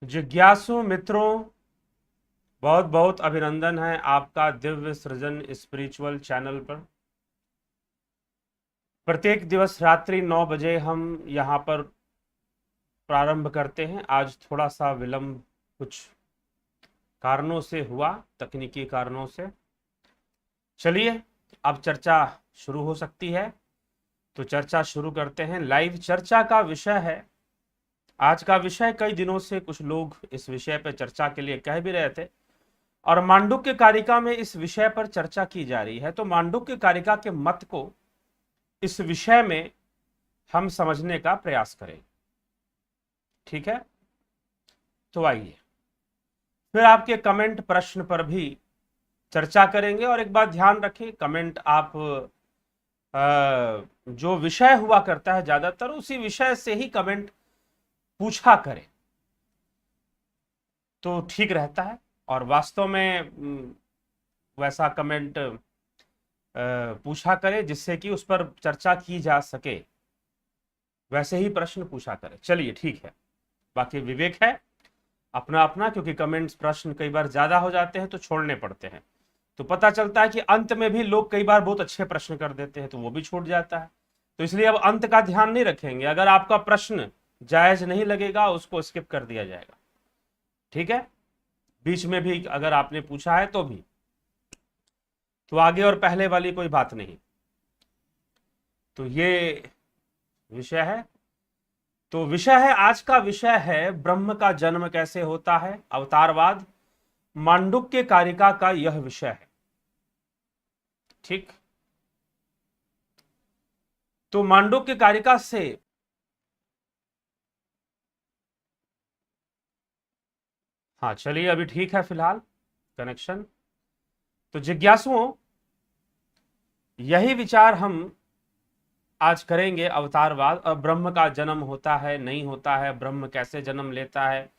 जिज्ञासु मित्रों, बहुत बहुत अभिनंदन है आपका दिव्य सृजन स्पिरिचुअल चैनल पर। प्रत्येक दिवस रात्रि 9 बजे हम यहाँ पर प्रारंभ करते हैं। आज थोड़ा सा विलंब कुछ कारणों से हुआ, तकनीकी कारणों से। चलिए अब चर्चा शुरू हो सकती है, तो चर्चा शुरू करते हैं। लाइव चर्चा का विषय है आज का विषय। कई दिनों से कुछ लोग इस विषय पर चर्चा के लिए कह भी रहे थे और मांडुक्य कारिका में इस विषय पर चर्चा की जा रही है, तो मांडुक्य कारिका के मत को इस विषय में हम समझने का प्रयास करें। ठीक है, तो आइए फिर आपके कमेंट प्रश्न पर भी चर्चा करेंगे। और एक बात ध्यान रखें, कमेंट आप जो विषय हुआ करता है ज्यादातर उसी विषय से ही कमेंट पूछा करें तो ठीक रहता है। और वास्तव में वैसा कमेंट पूछा करें जिससे कि उस पर चर्चा की जा सके, वैसे ही प्रश्न पूछा करें। चलिए ठीक है, बाकी विवेक है अपना अपना, क्योंकि कमेंट्स प्रश्न कई बार ज्यादा हो जाते हैं तो छोड़ने पड़ते हैं। तो पता चलता है कि अंत में भी लोग कई बार बहुत अच्छे प्रश्न कर देते हैं तो वो भी छूट जाता है। तो इसलिए अब अंत का ध्यान नहीं रखेंगे। अगर आपका प्रश्न जायज नहीं लगेगा उसको स्किप कर दिया जाएगा। ठीक है, बीच में भी अगर आपने पूछा है तो भी, तो आगे और पहले वाली कोई बात नहीं। तो ये विषय है। तो विषय है, आज का विषय है ब्रह्म का जन्म कैसे होता है, अवतारवाद। मांडुक्य कारिका का यह विषय है। ठीक, तो मांडुक्य कारिका से हाँ चलिए अभी ठीक है फिलहाल कनेक्शन। तो जिज्ञासुओं, यही विचार हम आज करेंगे, अवतारवाद। और ब्रह्म का जन्म होता है नहीं होता है, ब्रह्म कैसे जन्म लेता है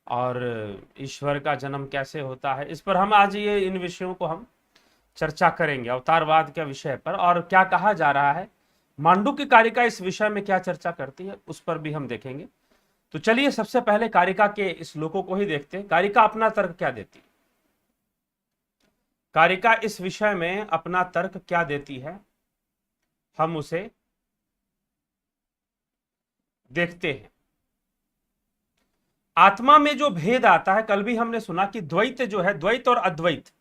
और ईश्वर का जन्म कैसे होता है, इस पर हम आज ये इन विषयों को हम चर्चा करेंगे, अवतारवाद के विषय पर। और क्या कहा जा रहा है, मांडुक्य कारिका इस विषय में क्या चर्चा करती है उस पर भी हम देखेंगे। तो चलिए सबसे पहले कारिका के श्लोकों को ही देखते हैं। कारिका अपना तर्क क्या देती है, कारिका इस विषय में अपना तर्क क्या देती है, हम उसे देखते हैं। आत्मा में जो भेद आता है, कल भी हमने सुना कि द्वैत जो है, द्वैत और अद्वैत,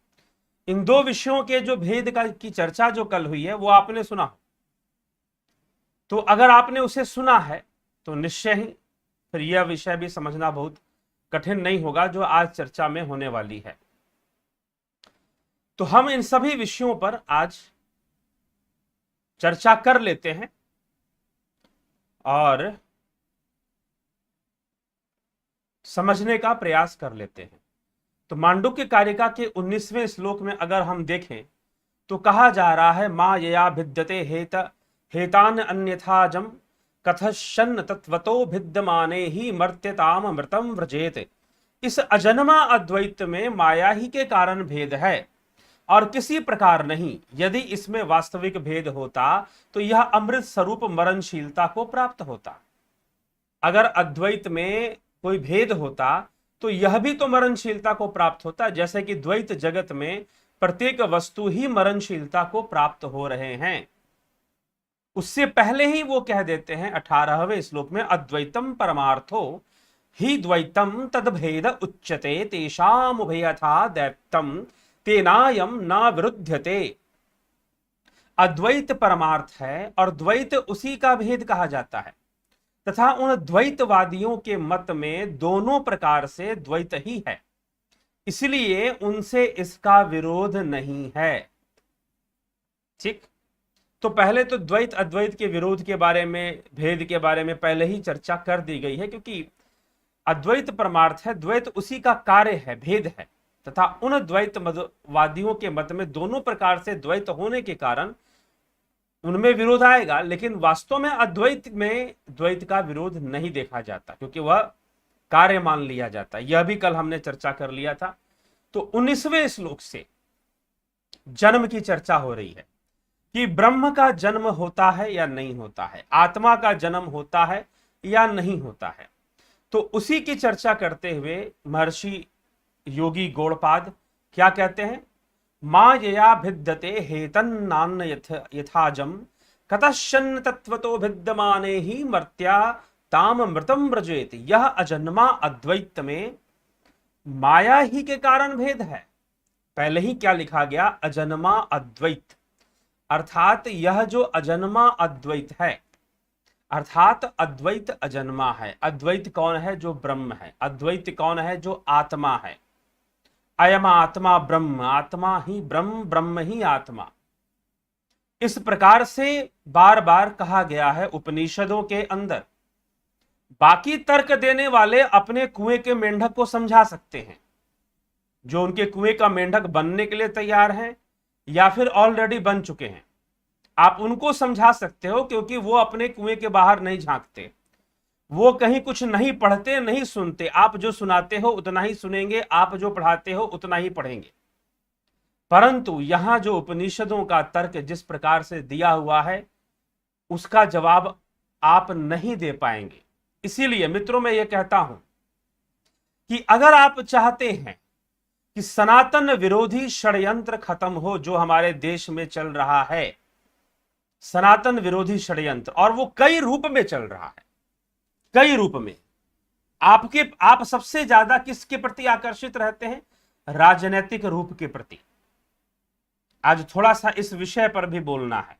इन दो विषयों के जो भेद का की चर्चा जो कल हुई है वो आपने सुना। तो अगर आपने उसे सुना है तो निश्चय ही फिर यह विषय भी समझना बहुत कठिन नहीं होगा जो आज चर्चा में होने वाली है। तो हम इन सभी विषयों पर आज चर्चा कर लेते हैं और समझने का प्रयास कर लेते हैं। तो मांडुक्य कारिका के 19वें श्लोक में अगर हम देखें तो कहा जा रहा है, मायया भिद्यते हेतान अन्यथाजम कथशन तत्वतो भिद्यमाने ही मर्त्यताम मृतम व्रजेत। इस अजन्मा अद्वैत में माया ही के कारण भेद है और किसी प्रकार नहीं। यदि इसमें वास्तविक भेद होता तो यह अमृत स्वरूप मरणशीलता को प्राप्त होता। अगर अद्वैत में कोई भेद होता तो यह भी तो मरणशीलता को प्राप्त होता, जैसे कि द्वैत जगत में प्रत्येक वस्तु ही मरणशीलता को प्राप्त हो रहे हैं। उससे पहले ही वो कह देते हैं 18वें श्लोक में, अद्वैतम परमार्थो ही द्वैतम तद्भेद उच्यते तेषाम उभयथा दैप्तम तेनायम न विरुध्यते। अद्वैत परमार्थ है और द्वैत उसी का भेद कहा जाता है, तथा उन द्वैतवादियों के मत में दोनों प्रकार से द्वैत ही है, इसलिए उनसे इसका विरोध नहीं है। ठीक, तो पहले तो द्वैत अद्वैत के विरोध के बारे में, भेद के बारे में पहले ही चर्चा कर दी गई है, क्योंकि अद्वैत परमार्थ है, द्वैत उसी का कार्य है, भेद है। तथा उन द्वैतवादियों के मत में दोनों प्रकार से द्वैत होने के कारण उनमें विरोध आएगा, लेकिन वास्तव में अद्वैत में द्वैत का विरोध नहीं देखा जाता, क्योंकि वह कार्य मान लिया जाता। यह भी कल हमने चर्चा कर लिया था। तो 19वें श्लोक से जन्म की चर्चा हो रही है कि ब्रह्म का जन्म होता है या नहीं होता है, आत्मा का जन्म होता है या नहीं होता है। तो उसी की चर्चा करते हुए महर्षि योगी गौड़पाद क्या कहते हैं, मां यया भिद्यते हेतन्नान्न यथाजम कतश्चन तत्वतो भिद्यमाने ही मर्त्या ताम मृतम व्रजेत। यह अजन्मा अद्वैत में माया ही के कारण भेद है। पहले ही क्या लिखा गया, अजन्मा अद्वैत, अर्थात यह जो अजन्मा अद्वैत है, अर्थात अद्वैत अजन्मा है। अद्वैत कौन है, जो ब्रह्म है। अद्वैत कौन है, जो आत्मा है। अयम आत्मा ब्रह्म, आत्मा ही ब्रह्म, ब्रह्म ही आत्मा। इस प्रकार से बार बार कहा गया है उपनिषदों के अंदर। बाकी तर्क देने वाले अपने कुएं के मेंढक को समझा सकते हैं, जो उनके कुएं का मेंढक बनने के लिए तैयार हैं या फिर ऑलरेडी बन चुके हैं। आप उनको समझा सकते हो, क्योंकि वो अपने कुएं के बाहर नहीं झांकते, वो कहीं कुछ नहीं पढ़ते नहीं सुनते। आप जो सुनाते हो उतना ही सुनेंगे, आप जो पढ़ाते हो उतना ही पढ़ेंगे। परंतु यहां जो उपनिषदों का तर्क जिस प्रकार से दिया हुआ है, उसका जवाब आप नहीं दे पाएंगे। इसीलिए मित्रों मैं ये कहता हूं कि अगर आप चाहते हैं कि सनातन विरोधी षड्यंत्र खत्म हो, जो हमारे देश में चल रहा है, सनातन विरोधी षड्यंत्र, और वो कई रूप में चल रहा है, कई रूप में। आप सबसे ज्यादा किसके प्रति आकर्षित रहते हैं, राजनीतिक रूप के प्रति। आज थोड़ा सा इस विषय पर भी बोलना है,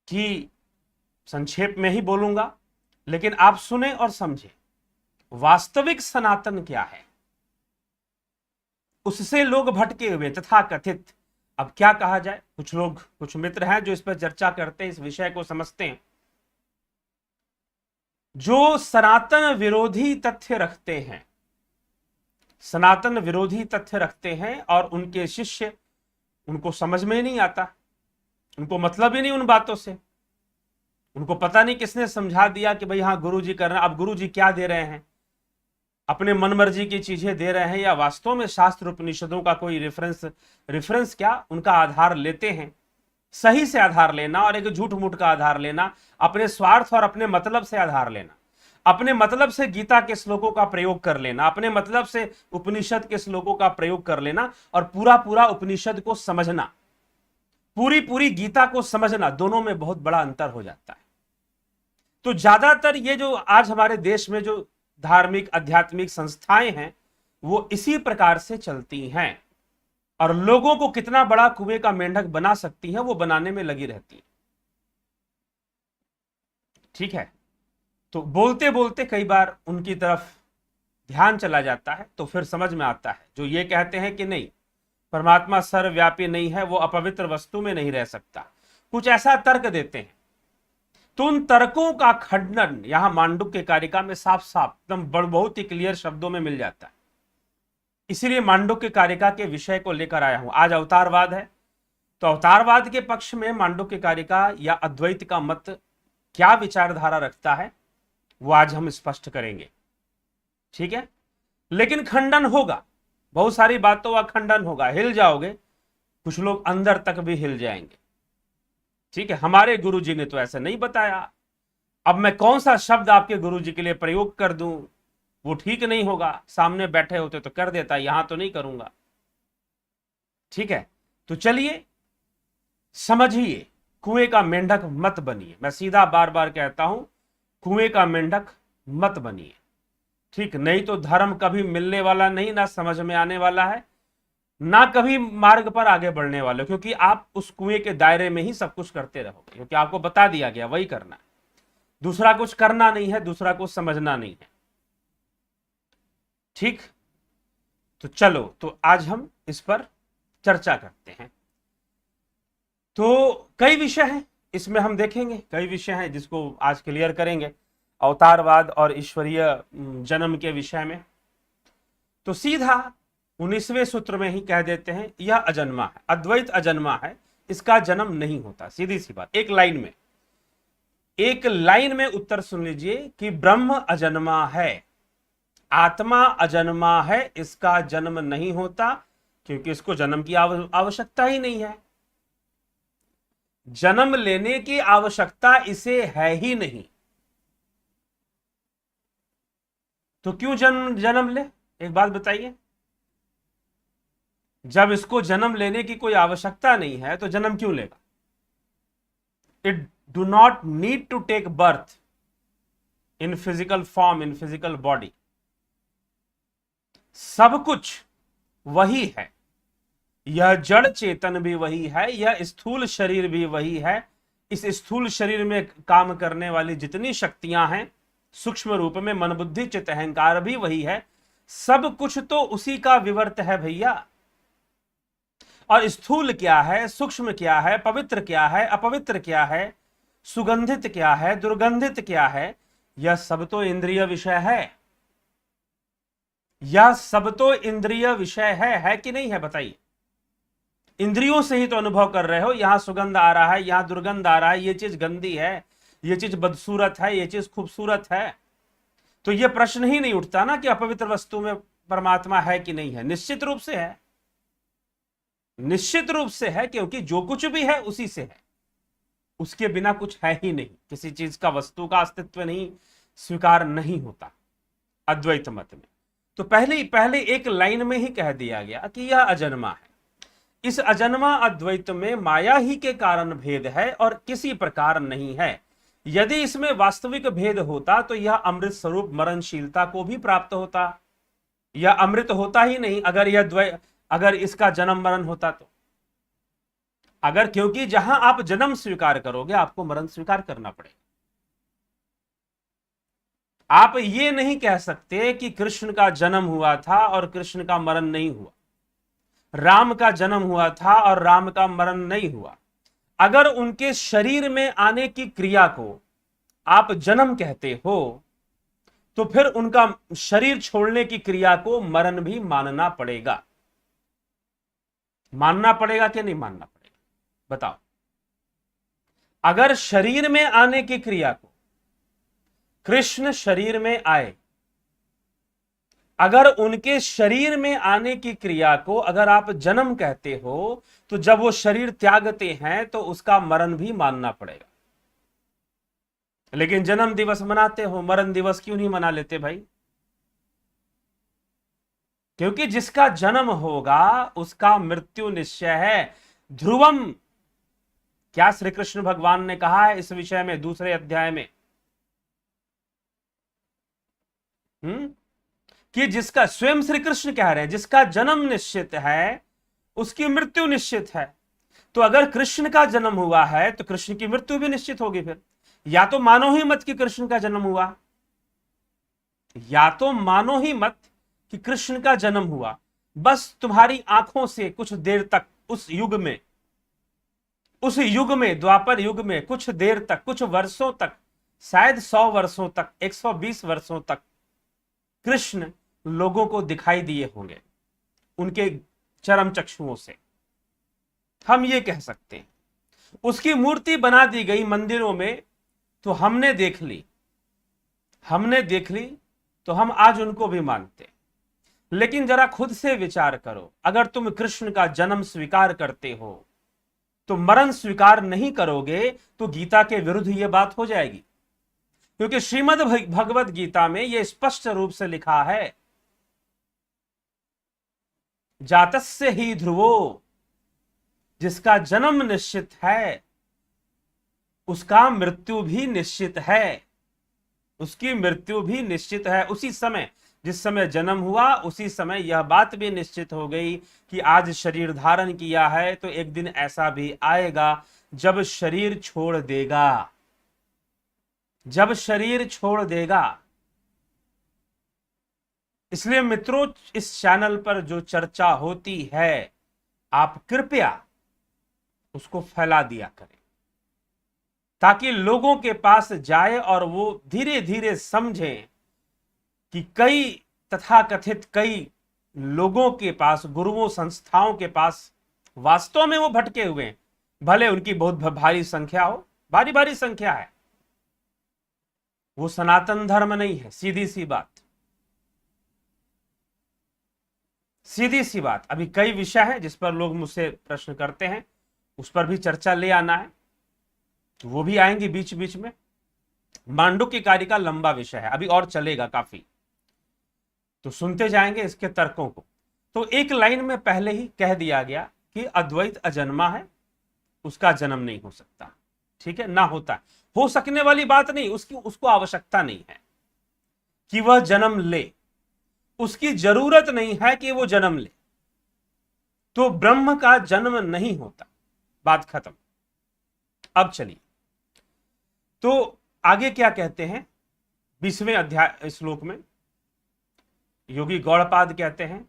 कि संक्षेप में ही बोलूंगा, लेकिन आप सुने और समझे। वास्तविक सनातन क्या है, उससे लोग भटके हुए तथा कथित। अब क्या कहा जाए, कुछ लोग, कुछ मित्र हैं जो इस पर चर्चा करते हैं, इस विषय को समझते हैं। जो सनातन विरोधी तथ्य रखते हैं, सनातन विरोधी तथ्य रखते हैं, और उनके शिष्य, उनको समझ में नहीं आता, उनको मतलब ही नहीं उन बातों से। उनको पता नहीं किसने समझा दिया कि भाई हाँ गुरुजी कर रहे हैं। अब गुरुजी क्या दे रहे हैं, अपने मनमर्जी की चीजें दे रहे हैं, या वास्तव में शास्त्र उपनिषदों का कोई रेफरेंस क्या, उनका आधार लेते हैं। सही से आधार लेना और एक झूठ मूठ का आधार लेना, अपने स्वार्थ और अपने मतलब से आधार लेना, अपने मतलब से गीता के श्लोकों का प्रयोग कर लेना, अपने मतलब से उपनिषद के श्लोकों का प्रयोग कर लेना, और पूरा पूरा उपनिषद को समझना, पूरी पूरी गीता को समझना, दोनों में बहुत बड़ा अंतर हो जाता है। तो ज्यादातर ये जो आज हमारे देश में जो धार्मिक आध्यात्मिक संस्थाएं हैं, वो इसी प्रकार से चलती हैं, और लोगों को कितना बड़ा कुएं का मेंढक बना सकती हैं, वो बनाने में लगी रहती है। ठीक है, तो बोलते बोलते कई बार उनकी तरफ ध्यान चला जाता है, तो फिर समझ में आता है, जो ये कहते हैं कि नहीं, परमात्मा सर्वव्यापी नहीं है, वो अपवित्र वस्तु में नहीं रह सकता, कुछ ऐसा तर्क देते हैं। तो उन तर्कों का खंडन यहां मांडुक्य कारिका में साफ साफ एकदम बहुत ही क्लियर शब्दों में मिल जाता है। इसीलिए मांडुक्य कारिका के विषय को लेकर आया हूं। आज अवतारवाद है, तो अवतारवाद के पक्ष में मांडुक्य कारिका या अद्वैत का मत क्या विचारधारा रखता है, वो आज हम स्पष्ट करेंगे। ठीक है, लेकिन खंडन होगा, बहुत सारी बातों का खंडन होगा, हिल जाओगे, कुछ लोग अंदर तक भी हिल जाएंगे। ठीक है, हमारे गुरुजी ने तो ऐसा नहीं बताया। अब मैं कौन सा शब्द आपके गुरुजी के लिए प्रयोग कर दूं, वो ठीक नहीं होगा। सामने बैठे होते तो कर देता, यहां तो नहीं करूंगा। ठीक है, तो चलिए समझिए, कुएं का मेंढक मत बनिए। मैं सीधा बार बार कहता हूं, कुएं का मेंढक मत बनिए। ठीक, नहीं तो धर्म कभी मिलने वाला नहीं, ना समझ में आने वाला है, ना कभी मार्ग पर आगे बढ़ने वाले, क्योंकि आप उस कुएं के दायरे में ही सब कुछ करते रहोगे, क्योंकि आपको बता दिया गया वही करना है, दूसरा कुछ करना नहीं है, दूसरा कुछ समझना नहीं है। ठीक, तो चलो, तो आज हम इस पर चर्चा करते हैं। तो कई विषय हैं इसमें, हम देखेंगे कई विषय हैं जिसको आज क्लियर करेंगे अवतारवाद और ईश्वरीय जन्म के विषय में। तो सीधा 19वें सूत्र में ही कह देते हैं, यह अजन्मा है, अद्वैत अजन्मा है, इसका जन्म नहीं होता। सीधी सी बात, एक लाइन में उत्तर सुन लीजिए कि ब्रह्म अजन्मा है, आत्मा अजन्मा है, इसका जन्म नहीं होता, क्योंकि इसको जन्म की आवश्यकता ही नहीं है। जन्म लेने की आवश्यकता इसे है ही नहीं। तो क्यों जन्म जन्म ले, एक बात बताइए। जब इसको जन्म लेने की कोई आवश्यकता नहीं है तो जन्म क्यों लेगा? It do not need to take birth in physical form, in physical body. सब कुछ वही है, यह जड़ चेतन भी वही है, यह स्थूल शरीर भी वही है। इस स्थूल शरीर में काम करने वाली जितनी शक्तियां हैं सूक्ष्म रूप में, मन बुद्धि चित्त अहंकार भी वही है। सब कुछ तो उसी का विवर्त है भैया। और स्थूल क्या है, सूक्ष्म क्या है, पवित्र क्या है, अपवित्र क्या है, सुगंधित क्या है, दुर्गंधित क्या है, यह सब तो इंद्रिय विषय है। यह सब तो इंद्रिय विषय है कि नहीं है बताइए? इंद्रियों से ही तो अनुभव कर रहे हो, यहां सुगंध आ रहा है, यहां दुर्गंध आ रहा है, ये चीज गंदी है, ये चीज बदसूरत है, ये चीज खूबसूरत है। तो यह प्रश्न ही नहीं उठता ना कि अपवित्र वस्तु में परमात्मा है कि नहीं है। निश्चित रूप से है, निश्चित रूप से है, क्योंकि जो कुछ भी है उसी से है, उसके बिना कुछ है ही नहीं। किसी चीज का, वस्तु का अस्तित्व नहीं, स्वीकार नहीं होता अद्वैत मत में। तो पहले एक लाइन में ही कह दिया गया कि यह अजन्मा है। इस अजन्मा अद्वैत में माया ही के कारण भेद है और किसी प्रकार नहीं है। यदि इसमें वास्तविक भेद होता तो यह अमृत स्वरूप मरणशीलता को भी प्राप्त होता। यह अमृत होता ही नहीं अगर इसका जन्म मरण होता तो। अगर, क्योंकि जहां आप जन्म स्वीकार करोगे आपको मरण स्वीकार करना पड़ेगा। आप ये नहीं कह सकते कि कृष्ण का जन्म हुआ था और कृष्ण का मरण नहीं हुआ, राम का जन्म हुआ था और राम का मरण नहीं हुआ। अगर उनके शरीर में आने की क्रिया को आप जन्म कहते हो तो फिर उनका शरीर छोड़ने की क्रिया को मरण भी मानना पड़ेगा। मानना पड़ेगा कि नहीं मानना पड़ेगा बताओ? अगर शरीर में आने की क्रिया को, कृष्ण शरीर में आए, अगर उनके शरीर में आने की क्रिया को अगर आप जन्म कहते हो तो जब वो शरीर त्यागते हैं तो उसका मरण भी मानना पड़ेगा। लेकिन जन्म दिवस मनाते हो, मरण दिवस क्यों नहीं मना लेते भाई? क्योंकि जिसका जन्म होगा उसका मृत्यु निश्चय है। ध्रुवम, क्या श्री कृष्ण भगवान ने कहा है इस विषय में दूसरे अध्याय में? कि जिसका, स्वयं श्री कृष्ण कह रहे हैं, जिसका जन्म निश्चित है उसकी मृत्यु निश्चित है। तो अगर कृष्ण का जन्म हुआ है तो कृष्ण की मृत्यु भी निश्चित होगी। फिर या तो मानो ही मत कि कृष्ण का जन्म हुआ, या तो मानो ही मत कि कृष्ण का जन्म हुआ, बस तुम्हारी आंखों से कुछ देर तक उस युग में द्वापर युग में कुछ देर तक, कुछ वर्षों तक, शायद 100 वर्षों तक, 120 वर्षों तक कृष्ण लोगों को दिखाई दिए होंगे उनके चरम चक्षुओं से, हम ये कह सकते हैं। उसकी मूर्ति बना दी गई मंदिरों में तो हमने देख ली तो हम आज उनको भी मानते। लेकिन जरा खुद से विचार करो, अगर तुम कृष्ण का जन्म स्वीकार करते हो तो मरण स्वीकार नहीं करोगे तो गीता के विरुद्ध यह बात हो जाएगी। क्योंकि श्रीमद् भगवत गीता में यह स्पष्ट रूप से लिखा है, जातस्य ही ध्रुवो, जिसका जन्म निश्चित है उसका मृत्यु भी निश्चित है, उसकी मृत्यु भी निश्चित है। उसी समय, जिस समय जन्म हुआ उसी समय यह बात भी निश्चित हो गई कि आज शरीर धारण किया है तो एक दिन ऐसा भी आएगा जब शरीर छोड़ देगा, जब शरीर छोड़ देगा। इसलिए मित्रों, इस चैनल पर जो चर्चा होती है आप कृपया उसको फैला दिया करें ताकि लोगों के पास जाए और वो धीरे धीरे समझें कि कई लोगों के पास, गुरुओं, संस्थाओं के पास वास्तव में वो भटके हुए हैं। भले उनकी बहुत भारी संख्या हो, भारी भारी संख्या है, वो सनातन धर्म नहीं है। सीधी सी बात, सीधी सी बात। अभी कई विषय हैं जिस पर लोग मुझसे प्रश्न करते हैं, उस पर भी चर्चा ले आना है तो वो भी आएंगे बीच बीच में। मांडुक्य कार्य का लंबा विषय है, अभी और चलेगा काफी। तो सुनते जाएंगे इसके तर्कों को। तो एक लाइन में पहले ही कह दिया गया कि अद्वैत अजन्मा है, उसका जन्म नहीं हो सकता। ठीक है, ना होता, हो सकने वाली बात नहीं, उसको आवश्यकता नहीं है कि वह जन्म ले, उसकी जरूरत नहीं है कि वो जन्म ले। तो ब्रह्म का जन्म नहीं होता, बात खत्म। अब चलिए, तो आगे क्या कहते हैं 20वें अध्याय श्लोक में योगी गौड़पाद कहते हैं,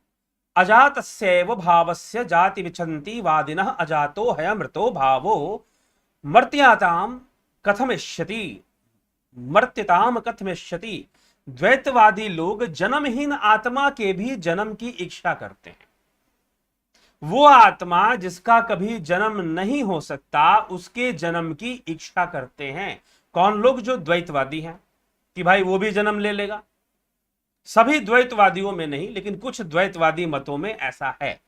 अजातस्यैव भावस्य जाति विचन्ति वादिनः अजातो हयमृतो भावो मर्त्याताम कथमिष्यति मर्त्यताम कथमिष्यति। द्वैतवादी लोग जन्महीन आत्मा के भी जन्म की इच्छा करते हैं। वो आत्मा जिसका कभी जन्म नहीं हो सकता, उसके जन्म की इच्छा करते हैं। कौन लोग? जो द्वैतवादी हैं कि भाई वो भी जन्म ले लेगा। सभी द्वैतवादियों में नहीं, लेकिन कुछ द्वैतवादी मतों में ऐसा है।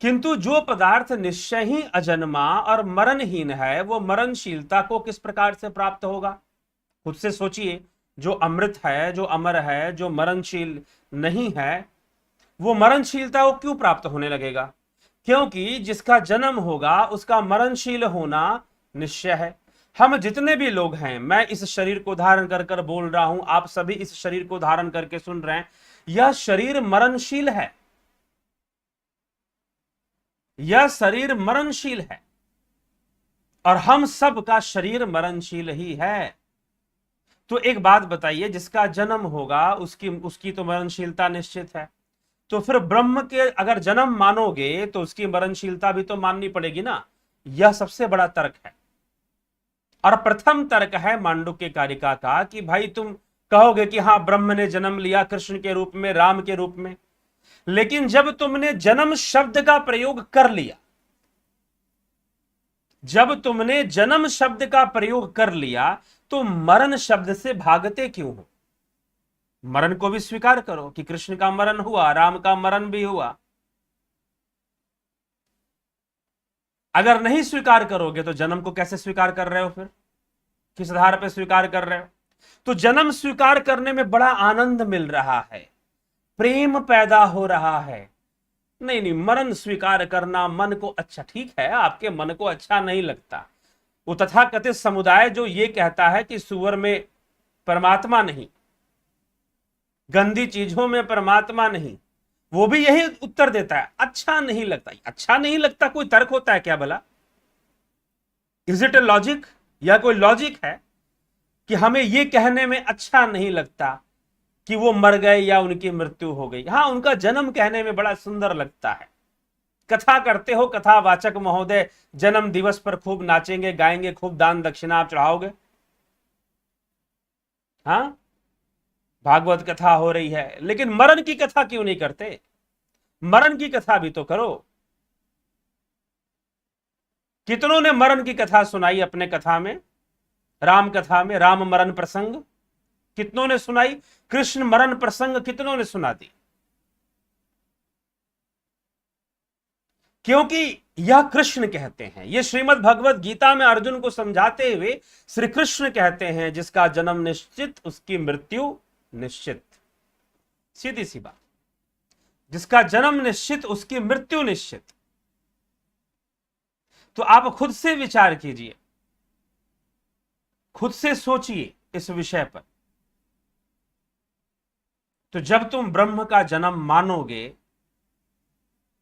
किंतु जो पदार्थ निश्चय ही अजन्मा और मरणहीन है, वो मरणशीलता को किस प्रकार से प्राप्त होगा? खुद से सोचिए। जो अमृत है, जो अमर है, जो मरणशील नहीं है, वो मरणशीलता को क्यों प्राप्त होने लगेगा? क्योंकि जिसका जन्म होगा उसका मरणशील होना निश्चय है। हम जितने भी लोग हैं, मैं इस शरीर को धारण कर कर बोल रहा हूं, आप सभी इस शरीर को धारण करके सुन रहे हैं, यह शरीर मरणशील है, यह शरीर मरणशील है, और हम सब का शरीर मरणशील ही है। तो एक बात बताइए, जिसका जन्म होगा उसकी तो मरणशीलता निश्चित है। तो फिर ब्रह्म के अगर जन्म मानोगे तो उसकी मरणशीलता भी तो माननी पड़ेगी ना। यह सबसे बड़ा तर्क है, और प्रथम तर्क है मांडुक्य कारिका का कि भाई तुम कहोगे कि हां ब्रह्म ने जन्म लिया कृष्ण के रूप में, राम के रूप में, लेकिन जब तुमने जन्म शब्द का प्रयोग कर लिया, जब तुमने जन्म शब्द का प्रयोग कर लिया, तो मरण शब्द से भागते क्यों हो? मरण को भी स्वीकार करो कि कृष्ण का मरण हुआ, राम का मरण भी हुआ। अगर नहीं स्वीकार करोगे तो जन्म को कैसे स्वीकार कर रहे हो? फिर किस आधार पर स्वीकार कर रहे हो? तो जन्म स्वीकार करने में बड़ा आनंद मिल रहा है, प्रेम पैदा हो रहा है। नहीं नहीं, मरण स्वीकार करना मन को अच्छा, ठीक है, आपके मन को अच्छा नहीं लगता। वो तथाकथित समुदाय जो ये कहता है कि सुअर में परमात्मा नहीं, गंदी चीजों में परमात्मा नहीं, वो भी यही उत्तर देता है, अच्छा नहीं लगता। अच्छा नहीं लगता कोई तर्क होता है क्या भला? Is it A logic? या कोई लॉजिक है कि हमें यह कहने में अच्छा नहीं लगता कि वो मर गए या उनकी मृत्यु हो गई? हां, उनका जन्म कहने में बड़ा सुंदर लगता है। कथा करते हो कथावाचक महोदय, जन्म दिवस पर खूब नाचेंगे गाएंगे, खूब दान दक्षिणा आप चढ़ाओगे। हाँ, भागवत कथा हो रही है, लेकिन मरण की कथा क्यों नहीं करते? मरण की कथा भी तो करो। कितनों ने मरण की कथा सुनाई अपने कथा में? राम कथा में राम मरण प्रसंग कितनों ने सुनाई? कृष्ण मरण प्रसंग कितनों ने सुना दी? क्योंकि यह कृष्ण कहते हैं, यह श्रीमद् भगवत गीता में अर्जुन को समझाते हुए श्री कृष्ण कहते हैं, जिसका जन्म निश्चित उसकी मृत्यु निश्चित। सीधी सी बात, जिसका जन्म निश्चित उसकी मृत्यु निश्चित। तो आप खुद से विचार कीजिए, खुद से सोचिए इस विषय पर। तो जब तुम ब्रह्म का जन्म मानोगे,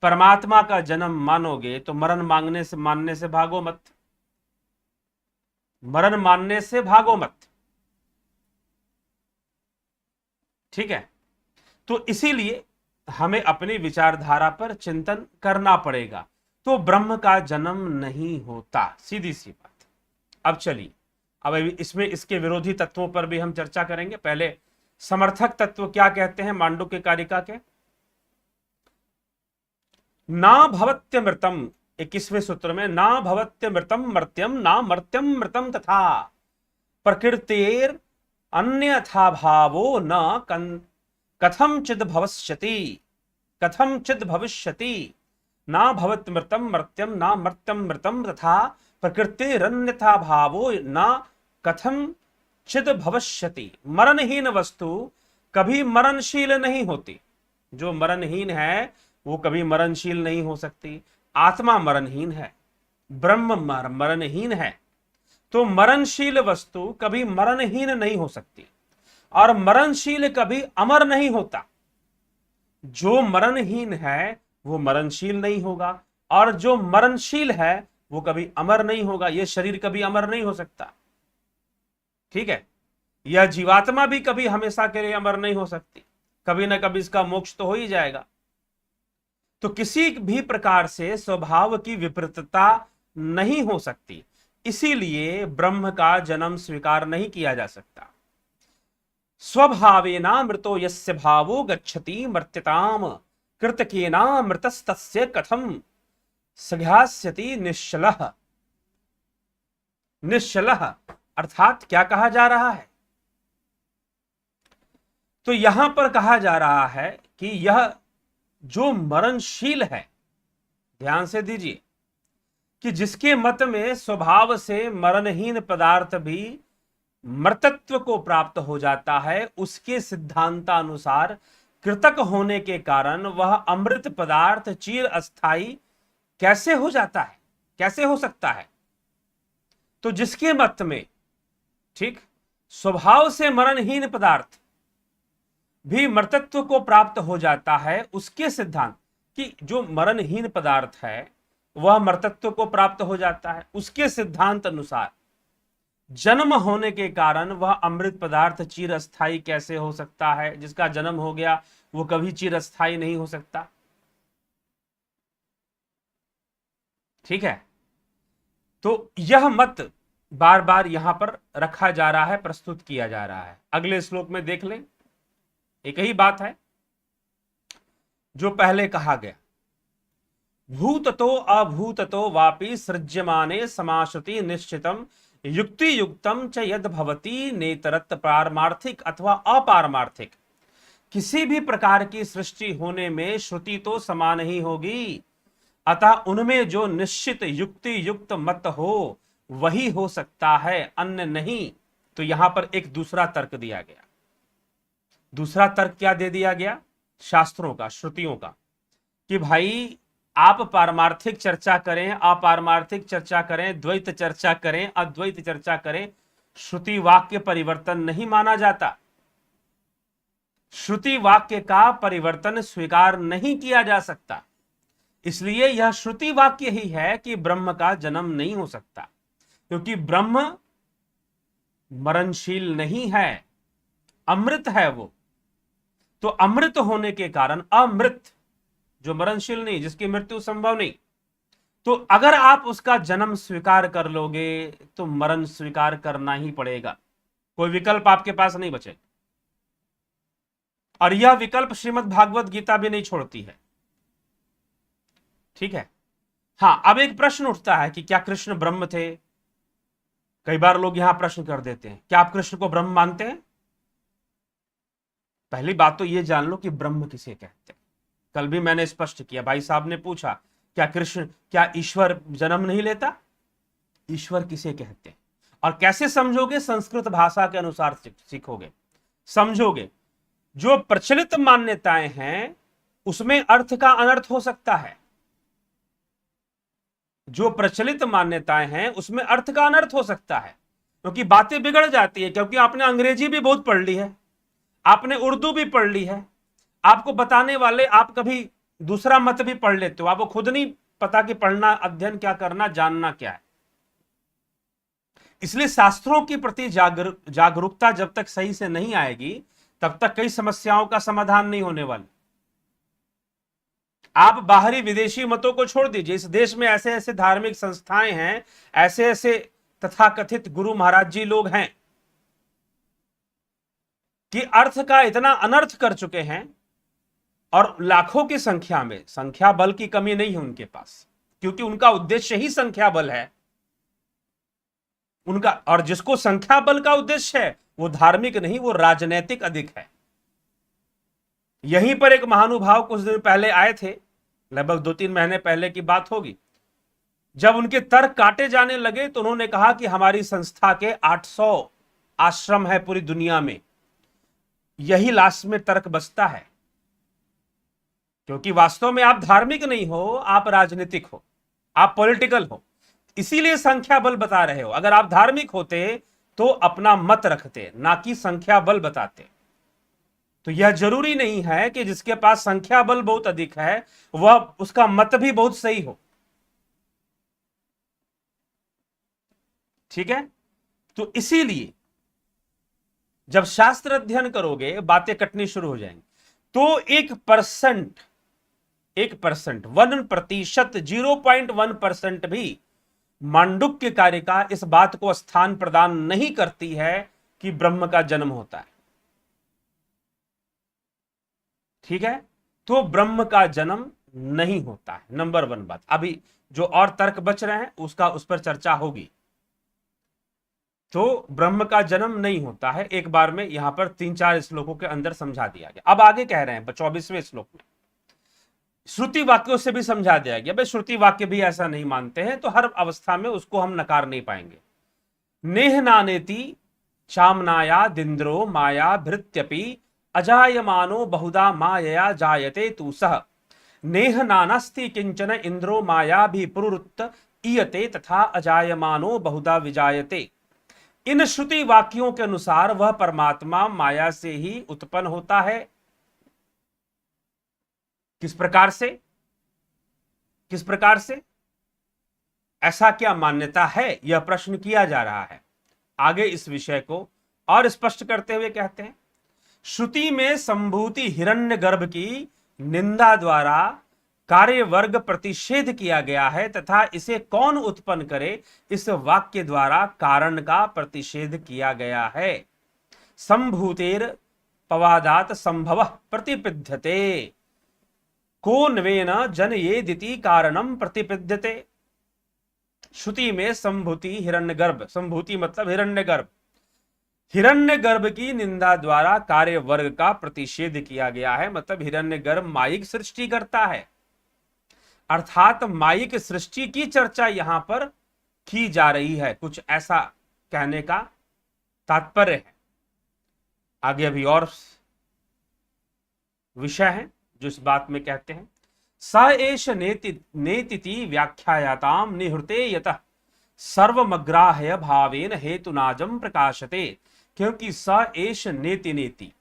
परमात्मा का जन्म मानोगे, तो मरण मानने से भागो मत, मरण मानने से भागो मत। ठीक है, तो इसीलिए हमें अपनी विचारधारा पर चिंतन करना पड़ेगा। तो ब्रह्म का जन्म नहीं होता, सीधी सी बात। अब चलिए, अब इसमें इसके विरोधी तत्वों पर भी हम चर्चा करेंगे। पहले समर्थक तत्व क्या कहते हैं मांडुक्य कारिका के। ना भवत्यमृतम, 21वें सूत्र में, ना भवत्यमृतम मर्त्यम ना मर्त्यम मृतम तथा प्रकृतेर अन्यथा भावो न कथम चिद भविष्यति, कथम चिद भविष्यति। ना भवत मृतम मर्त्यम ना मर्त्यम मृतम तथा प्रकृतिरन्यथा भावो न कथम चिद भविष्यति। मरणहीन वस्तु कभी मरणशील नहीं होती। जो मरणहीन है वो कभी मरणशील नहीं हो सकती। आत्मा मरणहीन है, ब्रह्म मरणहीन है, तो मरणशील वस्तु कभी मरणहीन नहीं हो सकती, और मरणशील कभी अमर नहीं होता। जो मरणहीन है वो मरणशील नहीं होगा, और जो मरणशील है वो कभी अमर नहीं होगा। यह शरीर कभी अमर नहीं हो सकता, ठीक है। यह जीवात्मा भी कभी हमेशा के लिए अमर नहीं हो सकती, कभी ना कभी इसका मोक्ष तो हो ही जाएगा। तो किसी भी प्रकार से स्वभाव की विपरीतता नहीं हो सकती, इसीलिए ब्रह्म का जन्म स्वीकार नहीं किया जा सकता। स्वभावेना मृतो यस्य भावो गच्छति मर्त्यताम कृतकेना मृतस्तस्य कथम सघास्यति निश्चलः। निश्चलः अर्थात क्या कहा जा रहा है? तो यहां पर कहा जा रहा है कि यह जो मरणशील है, ध्यान से दीजिए, कि जिसके मत में स्वभाव से मरणहीन पदार्थ भी मर्तत्व को प्राप्त हो जाता है, उसके सिद्धांतानुसार कृतक होने के कारण वह अमृत पदार्थ चिर अस्थाई कैसे हो जाता है, कैसे हो सकता है? तो जिसके मत में, ठीक, स्वभाव से मरणहीन पदार्थ भी मर्तत्व को प्राप्त हो जाता है, उसके सिद्धांत कि जो मरणहीन पदार्थ है वह मर्तत्व को प्राप्त हो जाता है, उसके सिद्धांत अनुसार जन्म होने के कारण वह अमृत पदार्थ चिरस्थाई कैसे हो सकता है? जिसका जन्म हो गया वो कभी चिरस्थाई नहीं हो सकता, ठीक है। तो यह मत बार बार यहां पर रखा जा रहा है, प्रस्तुत किया जा रहा है। अगले श्लोक में देख लें, एक ही बात है जो पहले कहा गया, भूततो अभूततो वापि सृज्यमाने समाश्रुति निश्चितम युक्ति युक्तम च यद भवति नेतरत पारमार्थिक अथवा अपारमार्थिक। किसी भी प्रकार की सृष्टि होने में श्रुति तो समान ही होगी, अतः उनमें जो निश्चित युक्ति युक्त मत हो वही हो सकता है, अन्य नहीं। तो यहां पर एक दूसरा तर्क दिया गया। दूसरा तर्क क्या दे दिया गया? शास्त्रों का, श्रुतियों का, कि भाई आप पारमार्थिक चर्चा करें, अपारमार्थिक चर्चा करें, द्वैत चर्चा करें, अद्वैत चर्चा करें, श्रुति वाक्य परिवर्तन नहीं माना जाता। श्रुति वाक्य का परिवर्तन स्वीकार नहीं किया जा सकता। इसलिए यह श्रुति वाक्य ही है कि ब्रह्म का जन्म नहीं हो सकता, क्योंकि ब्रह्म मरणशील नहीं है, अमृत है वो। तो अमृत होने के कारण, अमृत जो मरणशील नहीं, जिसकी मृत्यु संभव नहीं, तो अगर आप उसका जन्म स्वीकार कर लोगे तो मरण स्वीकार करना ही पड़ेगा, कोई विकल्प आपके पास नहीं बचेगा। और यह विकल्प श्रीमद् भागवत गीता भी नहीं छोड़ती है, ठीक है। हां, अब एक प्रश्न उठता है कि क्या कृष्ण ब्रह्म थे? कई बार लोग यहां प्रश्न कर देते हैं, क्या आप कृष्ण को ब्रह्म मानते हैं? पहली बात तो यह जान लो कि ब्रह्म किसे कहते हैं। कल भी मैंने स्पष्ट किया, भाई साहब ने पूछा क्या कृष्ण, क्या ईश्वर जन्म नहीं लेता? ईश्वर किसे कहते हैं और कैसे समझोगे? संस्कृत भाषा के अनुसार सीखोगे, समझोगे। जो प्रचलित मान्यताएं हैं उसमें अर्थ का अनर्थ हो सकता है। जो प्रचलित मान्यताएं हैं उसमें अर्थ का अनर्थ हो सकता है, क्योंकि बातें बिगड़ जाती है। क्योंकि आपने अंग्रेजी भी बहुत पढ़ ली है, आपने उर्दू भी पढ़ ली है, आपको बताने वाले आप कभी दूसरा मत भी पढ़ लेते हो, आपको खुद नहीं पता कि पढ़ना, अध्ययन क्या करना, जानना क्या है। इसलिए शास्त्रों के प्रति जागरूकता जब तक सही से नहीं आएगी तब तक कई समस्याओं का समाधान नहीं होने वाला। आप बाहरी विदेशी मतों को छोड़ दीजिए, इस देश में ऐसे ऐसे धार्मिक संस्थाएं हैं, ऐसे ऐसे तथाकथित गुरु महाराज जी लोग हैं कि अर्थ का इतना अनर्थ कर चुके हैं, और लाखों की संख्या में, संख्या बल की कमी नहीं है उनके पास, क्योंकि उनका उद्देश्य ही संख्या बल है उनका। और जिसको संख्या बल का उद्देश्य है वो धार्मिक नहीं, वो राजनैतिक अधिक है। यहीं पर एक महानुभाव कुछ दिन पहले आए थे, लगभग 2-3 महीने पहले की बात होगी। जब उनके तर्क काटे जाने लगे तो उन्होंने कहा कि हमारी संस्था के 800 आश्रम है पूरी दुनिया में, यही लास्ट में तर्क बचता है, क्योंकि वास्तव में आप धार्मिक नहीं हो, आप राजनीतिक हो, आप पॉलिटिकल हो, इसीलिए संख्या बल बता रहे हो। अगर आप धार्मिक होते तो अपना मत रखते, ना कि संख्या बल बताते। तो यह जरूरी नहीं है कि जिसके पास संख्या बल बहुत अधिक है वह उसका मत भी बहुत सही हो। ठीक है, तो इसीलिए जब शास्त्र अध्ययन करोगे बातें कटनी शुरू हो जाएंगी। तो 1%, 1%, 0.1% भी मांडुक्य कारिका इस बात को स्थान प्रदान नहीं करती है कि ब्रह्म का जन्म होता है। ठीक है, तो ब्रह्म का जन्म नहीं होता है, नंबर 1 बात। अभी जो और तर्क बच रहे हैं उस पर चर्चा होगी। तो ब्रह्म का जन्म नहीं होता है, एक बार में यहां पर 3-4 श्लोकों के अंदर समझा दिया गया। अब आगे कह रहे हैं 24वें श्लोक में श्रुति वाक्यों से भी समझा दिया गया। भाई श्रुति वाक्य भी ऐसा नहीं मानते हैं, तो हर अवस्था में उसको हम नकार नहीं पाएंगे। नेह नानेति चामनाया दिंद्रो माया भृत्यपि अजायमानो बहुधा मायया जायते तु सह नेह नानस्ति किंचन इंद्रो माया भी पुरुत्त ईयते तथा अजायमानो बहुधा विजायते। इन श्रुति वाक्यों के अनुसार वह परमात्मा माया से ही उत्पन्न होता है। किस प्रकार से, किस प्रकार से, ऐसा क्या मान्यता है, यह प्रश्न किया जा रहा है। आगे इस विषय को और स्पष्ट करते हुए कहते हैं, श्रुति में संभूति हिरण्यगर्भ की निंदा द्वारा कार्य वर्ग प्रतिषेध किया गया है तथा इसे कौन उत्पन्न करे, इस वाक्य द्वारा कारण का प्रतिषेध किया गया है। संभूतेर पवादात संभव प्रतिपिध्यते को नवेन जनयेदिति कारणम प्रतिपिध्यते। श्रुति में संभूति हिरण्यगर्भ, संभूति मतलब हिरण्यगर्भ, हिरण्यगर्भ की निंदा द्वारा कार्य वर्ग का प्रतिषेध किया गया है। मतलब हिरण्यगर्भ मायिक सृष्टि करता है, अर्थात मायिक सृष्टि की चर्चा यहां पर की जा रही है, कुछ ऐसा कहने का तात्पर्य है। आगे अभी और विषय है जो इस बात में कहते हैं, स एष नेतिति व्याख्यायाताम निहृते यतः सर्वमग्राह्य भावेन हेतुनाजम प्रकाशते। क्योंकि स एष नेति नेति,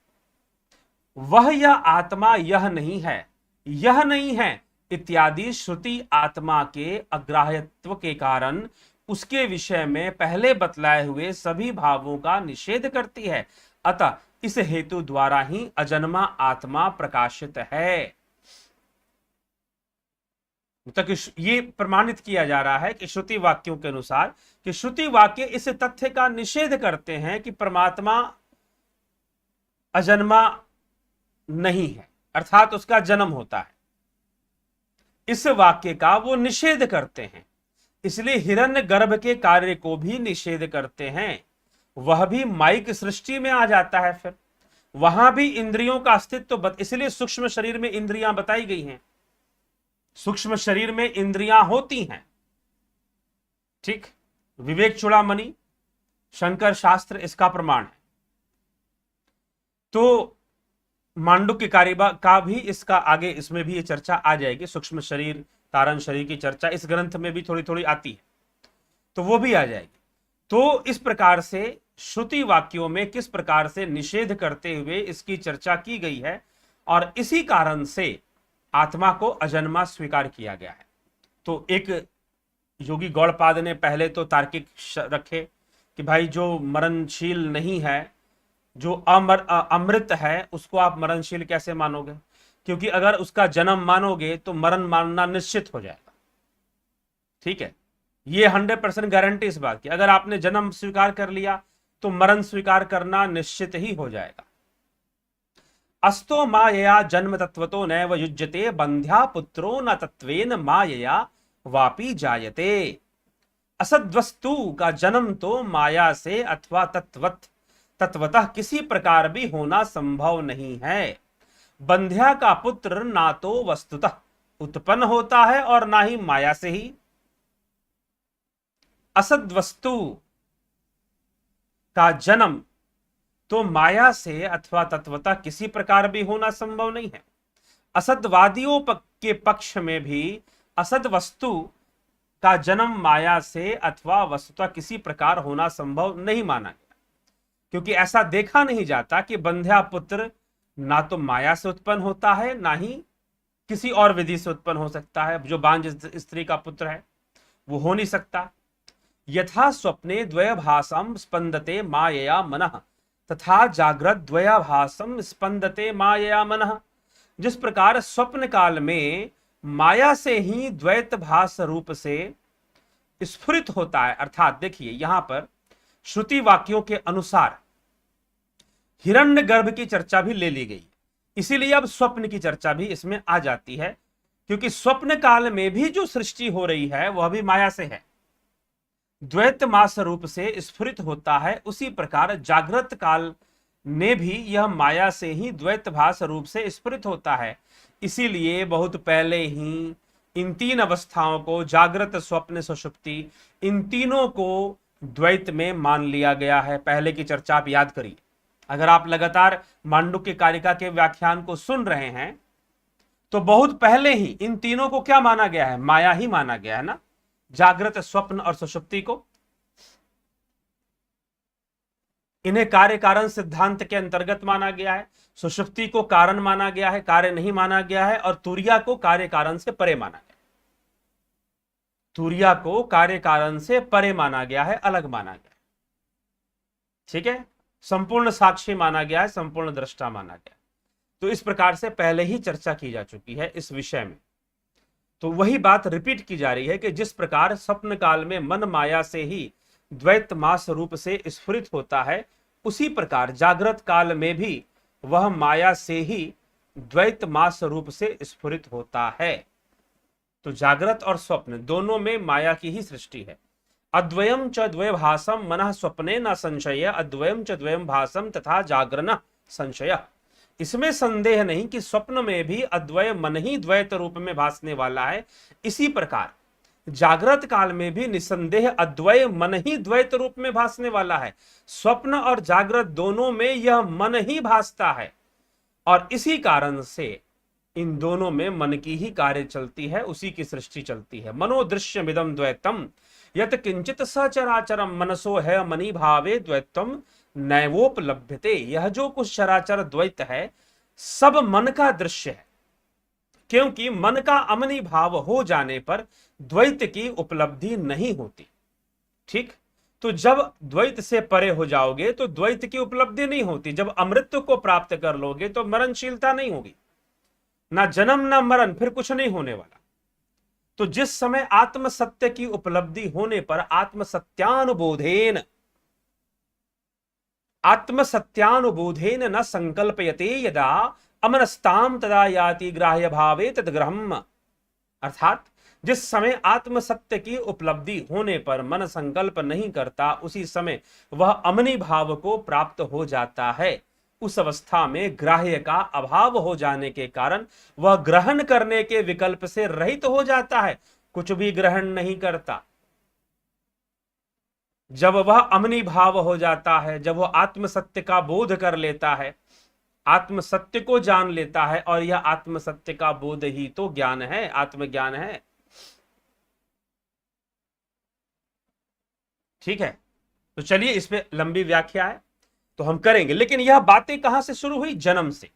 वह यह आत्मा यह नहीं है, यह नहीं है इत्यादि श्रुति आत्मा के अग्राह्यत्व के कारण उसके विषय में पहले बतलाए हुए सभी भावों का निषेध करती है। अतः इस हेतु द्वारा ही अजन्मा आत्मा प्रकाशित है। मतलब ये प्रमाणित किया जा रहा है कि श्रुति वाक्यों के अनुसार कि श्रुति वाक्य इस तथ्य का निषेध करते हैं कि परमात्मा अजन्मा नहीं है, अर्थात उसका जन्म होता है। इस वाक्य का वो निषेध करते हैं, इसलिए हिरण्यगर्भ के कार्य को भी निषेध करते हैं। वह भी माइक सृष्टि में आ जाता है, फिर वहां भी इंद्रियों का अस्तित्व इसलिए सूक्ष्म शरीर में इंद्रियां बताई गई हैं, सूक्ष्म शरीर में इंद्रियां होती हैं। ठीक, विवेक चूड़ामणि शंकर शास्त्र इसका प्रमाण है। तो मांडुक्य कारिका का भी इसका आगे इसमें भी ये चर्चा आ जाएगी। सूक्ष्म शरीर कारण शरीर की चर्चा इस ग्रंथ में भी थोड़ी थोड़ी आती है, तो वो भी आ जाएगी। तो इस प्रकार से श्रुति वाक्यों में किस प्रकार से निषेध करते हुए इसकी चर्चा की गई है, और इसी कारण से आत्मा को अजन्मा स्वीकार किया गया है। तो एक योगी गौड़पाद ने पहले तो तार्किक रखे कि भाई जो मरणशील नहीं है, जो अमृत है, उसको आप मरणशील कैसे मानोगे? क्योंकि अगर उसका जन्म मानोगे तो मरण मानना निश्चित हो जाएगा। ठीक है, ये 100% गारंटी इस बात की। अगर आपने जन्म स्वीकार कर लिया तो मरण स्वीकार करना निश्चित ही हो जाएगा। अस्तो मायया जन्म तत्वतो नैव युज्यते बंध्या पुत्रो न तत्वेन मायया वापि जायते। असद्वस्तु का जन्म तो माया से अथवा तत्वतः किसी प्रकार भी होना संभव नहीं है। बंध्या का पुत्र ना तो वस्तुतः उत्पन्न होता है और ना ही माया से ही। असद्वस्तु का जन्म तो माया से अथवा तत्वता किसी प्रकार भी होना संभव नहीं है। असतवादियों के पक्ष में भी असत वस्तु का जन्म माया से अथवा वस्तुतः किसी प्रकार होना संभव नहीं माना गया, क्योंकि ऐसा देखा नहीं जाता कि बंध्या पुत्र ना तो माया से उत्पन्न होता है, ना ही किसी और विधि से उत्पन्न हो सकता है। जो बांझ स्त्री का पुत्र है वो हो नहीं सकता। यथा स्वप्ने द्वयभासम स्पंदते मायया मनः तथा जागृत द्वयभासम स्पंदते मायया मनः। जिस प्रकार स्वप्न काल में माया से ही द्वैत भास रूप से स्फुरित होता है, अर्थात देखिए यहां पर श्रुति वाक्यों के अनुसार हिरण्यगर्भ की चर्चा भी ले ली गई, इसीलिए अब स्वप्न की चर्चा भी इसमें आ जाती है, क्योंकि स्वप्न काल में भी जो सृष्टि हो रही है वह भी माया से है, द्वैत मास रूप से स्फुरित होता है। उसी प्रकार जागृत काल में भी यह माया से ही द्वैत भास रूप से स्फुरित होता है। इसीलिए बहुत पहले ही इन तीन अवस्थाओं को, जागृत स्वप्न सुषुप्ति, इन तीनों को द्वैत में मान लिया गया है। पहले की चर्चा आप याद करिए, अगर आप लगातार मांडुक्य कारिका के व्याख्यान को सुन रहे हैं तो बहुत पहले ही इन तीनों को क्या माना गया है? माया ही माना गया है ना, जागृत स्वप्न और सुषुप्ति को। इन्हें कार्य कारण सिद्धांत के अंतर्गत माना गया है। सुषुप्ति को कारण माना गया है, कार्य नहीं माना गया है, और तुरिया को कार्य कारण से परे माना गया। तुरिया को कार्य कारण से परे माना गया है, अलग माना गया है, ठीक है। संपूर्ण साक्षी माना गया है, संपूर्ण दृष्टा माना गया। तो इस प्रकार से पहले ही चर्चा की जा चुकी है इस विषय में। तो वही बात रिपीट की जा रही है कि जिस प्रकार स्वप्न काल में मन माया से ही द्वैत मास रूप से स्फुरित होता है, उसी प्रकार जागृत काल में भी वह माया से ही द्वैत मास रूप से स्फुरित होता है। तो जागृत और स्वप्न दोनों में माया की ही सृष्टि है। अद्वयम च द्वयभासम मनः स्वप्ने न संशय, अद्वयम च द्वयम भासम तथा जागरण संशय। इसमें संदेह नहीं कि स्वप्न में भी अद्वय मन ही द्वैत रूप में भासने वाला है। इसी प्रकार जागृत काल में भी निसंदेह अद्वय मन ही द्वैत रूप में भासने वाला है। स्वप्न और जागृत दोनों में यह मन ही भासता है, और इसी कारण से इन दोनों में मन की ही कार्य चलती है, उसी की सृष्टि चलती है। मनोदृश्यमिदं द्वैतम यत किंचित सचराचरम मनसो है मनी भावे द्वैतम नैवोपलभ्यते। यह जो कुछ चराचर द्वैत है सब मन का दृश्य है, क्योंकि मन का अमनी भाव हो जाने पर द्वैत की उपलब्धि नहीं होती। ठीक, तो जब द्वैत से परे हो जाओगे तो द्वैत की उपलब्धि नहीं होती। जब अमृत को प्राप्त कर लोगे तो मरणशीलता नहीं होगी, ना जन्म ना मरण, फिर कुछ नहीं होने वाला। तो जिस समय आत्म सत्य की उपलब्धि होने पर आत्म सत्यानुबोधेन न संकल्पयते यदा अमनस्ताम तदा याति ग्राह्य भावे तद्ग्रहम। अर्थात जिस समय आत्म सत्य की उपलब्धि होने पर मन संकल्प नहीं करता, उसी समय वह अमनी भाव को प्राप्त हो जाता है। उस अवस्था में ग्राह्य का अभाव हो जाने के कारण वह ग्रहण करने के विकल्प से रहित हो जाता है, कुछ भी ग्रहण नहीं करता। जब वह अमनी भाव हो जाता है, जब वह आत्म सत्य का बोध कर लेता है, आत्म सत्य को जान लेता है, और यह आत्म सत्य का बोध ही तो ज्ञान है, आत्मज्ञान है। ठीक है, तो चलिए इस पे लंबी व्याख्या है तो हम करेंगे, लेकिन यह बातें कहां से शुरू हुई? जन्म से।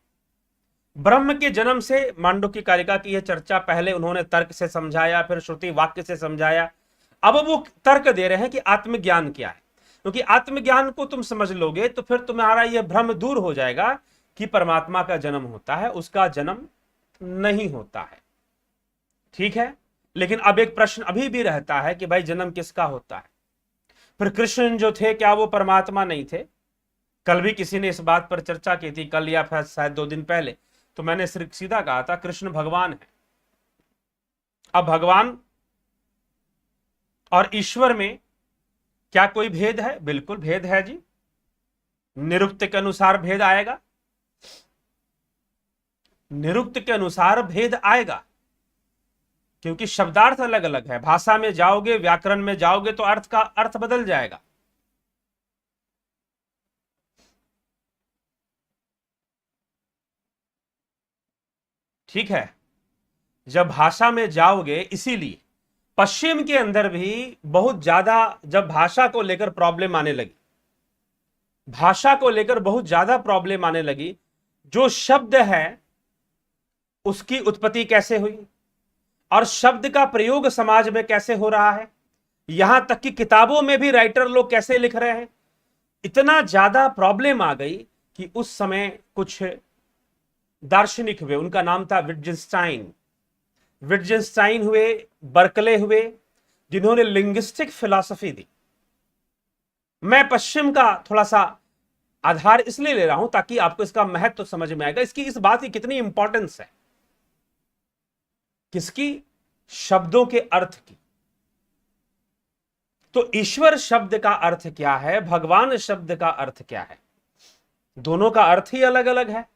ब्रह्म के जन्म से मांडुक्य कारिका की यह चर्चा पहले उन्होंने तर्क से समझाया, फिर श्रुति वाक्य से समझाया। अब वो तर्क दे रहे हैं कि आत्मज्ञान क्या है, क्योंकि आत्मज्ञान को तुम समझ लोगे तो फिर तुम्हारा यह भ्रम दूर हो जाएगा कि परमात्मा का जन्म होता है, उसका जन्म नहीं होता है। ठीक है, लेकिन अब एक प्रश्न अभी भी रहता है कि भाई जन्म किसका होता है? फिर कृष्ण जो थे क्या वो परमात्मा नहीं थे? कल भी किसी ने इस बात पर चर्चा की थी, कल या फिर शायद 2 दिन पहले, तो मैंने सीधा कहा था कृष्ण भगवान है। अब भगवान और ईश्वर में क्या कोई भेद है? बिल्कुल भेद है जी। निरुक्त के अनुसार भेद आएगा, निरुक्त के अनुसार भेद आएगा, क्योंकि शब्दार्थ अलग अलग है। भाषा में जाओगे, व्याकरण में जाओगे तो अर्थ का अर्थ बदल जाएगा। ठीक है, जब भाषा में जाओगे, इसीलिए पश्चिम के अंदर भी बहुत ज्यादा जब भाषा को लेकर प्रॉब्लम आने लगी, भाषा को लेकर बहुत ज्यादा प्रॉब्लम आने लगी, जो शब्द है उसकी उत्पत्ति कैसे हुई और शब्द का प्रयोग समाज में कैसे हो रहा है, यहां तक कि किताबों में भी राइटर लोग कैसे लिख रहे हैं, इतना ज्यादा प्रॉब्लम आ गई कि उस समय कुछ दार्शनिक हुए, उनका नाम था विटजेंस्टाइन। विटजेंस्टाइन हुए, बर्कले हुए, जिन्होंने लिंग्विस्टिक फिलॉसफी दी। मैं पश्चिम का थोड़ा सा आधार इसलिए ले रहा हूं ताकि आपको इसका महत्व तो समझ में आएगा, इसकी इस बात की कितनी इंपॉर्टेंस है, किसकी, शब्दों के अर्थ की। तो ईश्वर शब्द का अर्थ क्या है, भगवान शब्द का अर्थ क्या है, दोनों का अर्थ ही अलग अलग है,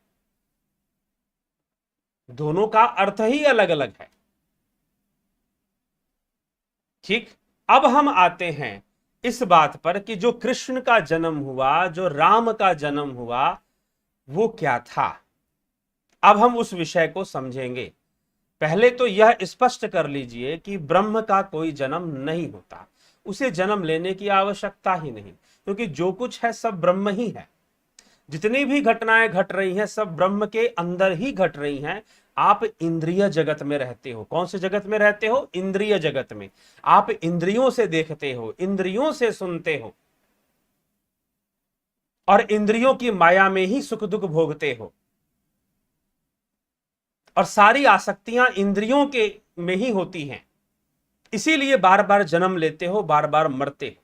दोनों का अर्थ ही अलग अलग है। ठीक, अब हम आते हैं इस बात पर कि जो कृष्ण का जन्म हुआ, जो राम का जन्म हुआ, वो क्या था। अब हम उस विषय को समझेंगे। पहले तो यह स्पष्ट कर लीजिए कि ब्रह्म का कोई जन्म नहीं होता, उसे जन्म लेने की आवश्यकता ही नहीं, क्योंकि जो कुछ है सब ब्रह्म ही है। जितनी भी घटनाएं घट रही हैं सब ब्रह्म के अंदर ही घट रही हैं। आप इंद्रिय जगत में रहते हो। कौन से जगत में रहते हो? इंद्रिय जगत में। आप इंद्रियों से देखते हो, इंद्रियों से सुनते हो और इंद्रियों की माया में ही सुख दुख भोगते हो, और सारी आसक्तियां इंद्रियों के में ही होती हैं। इसीलिए बार बार जन्म लेते हो, बार बार मरते हो।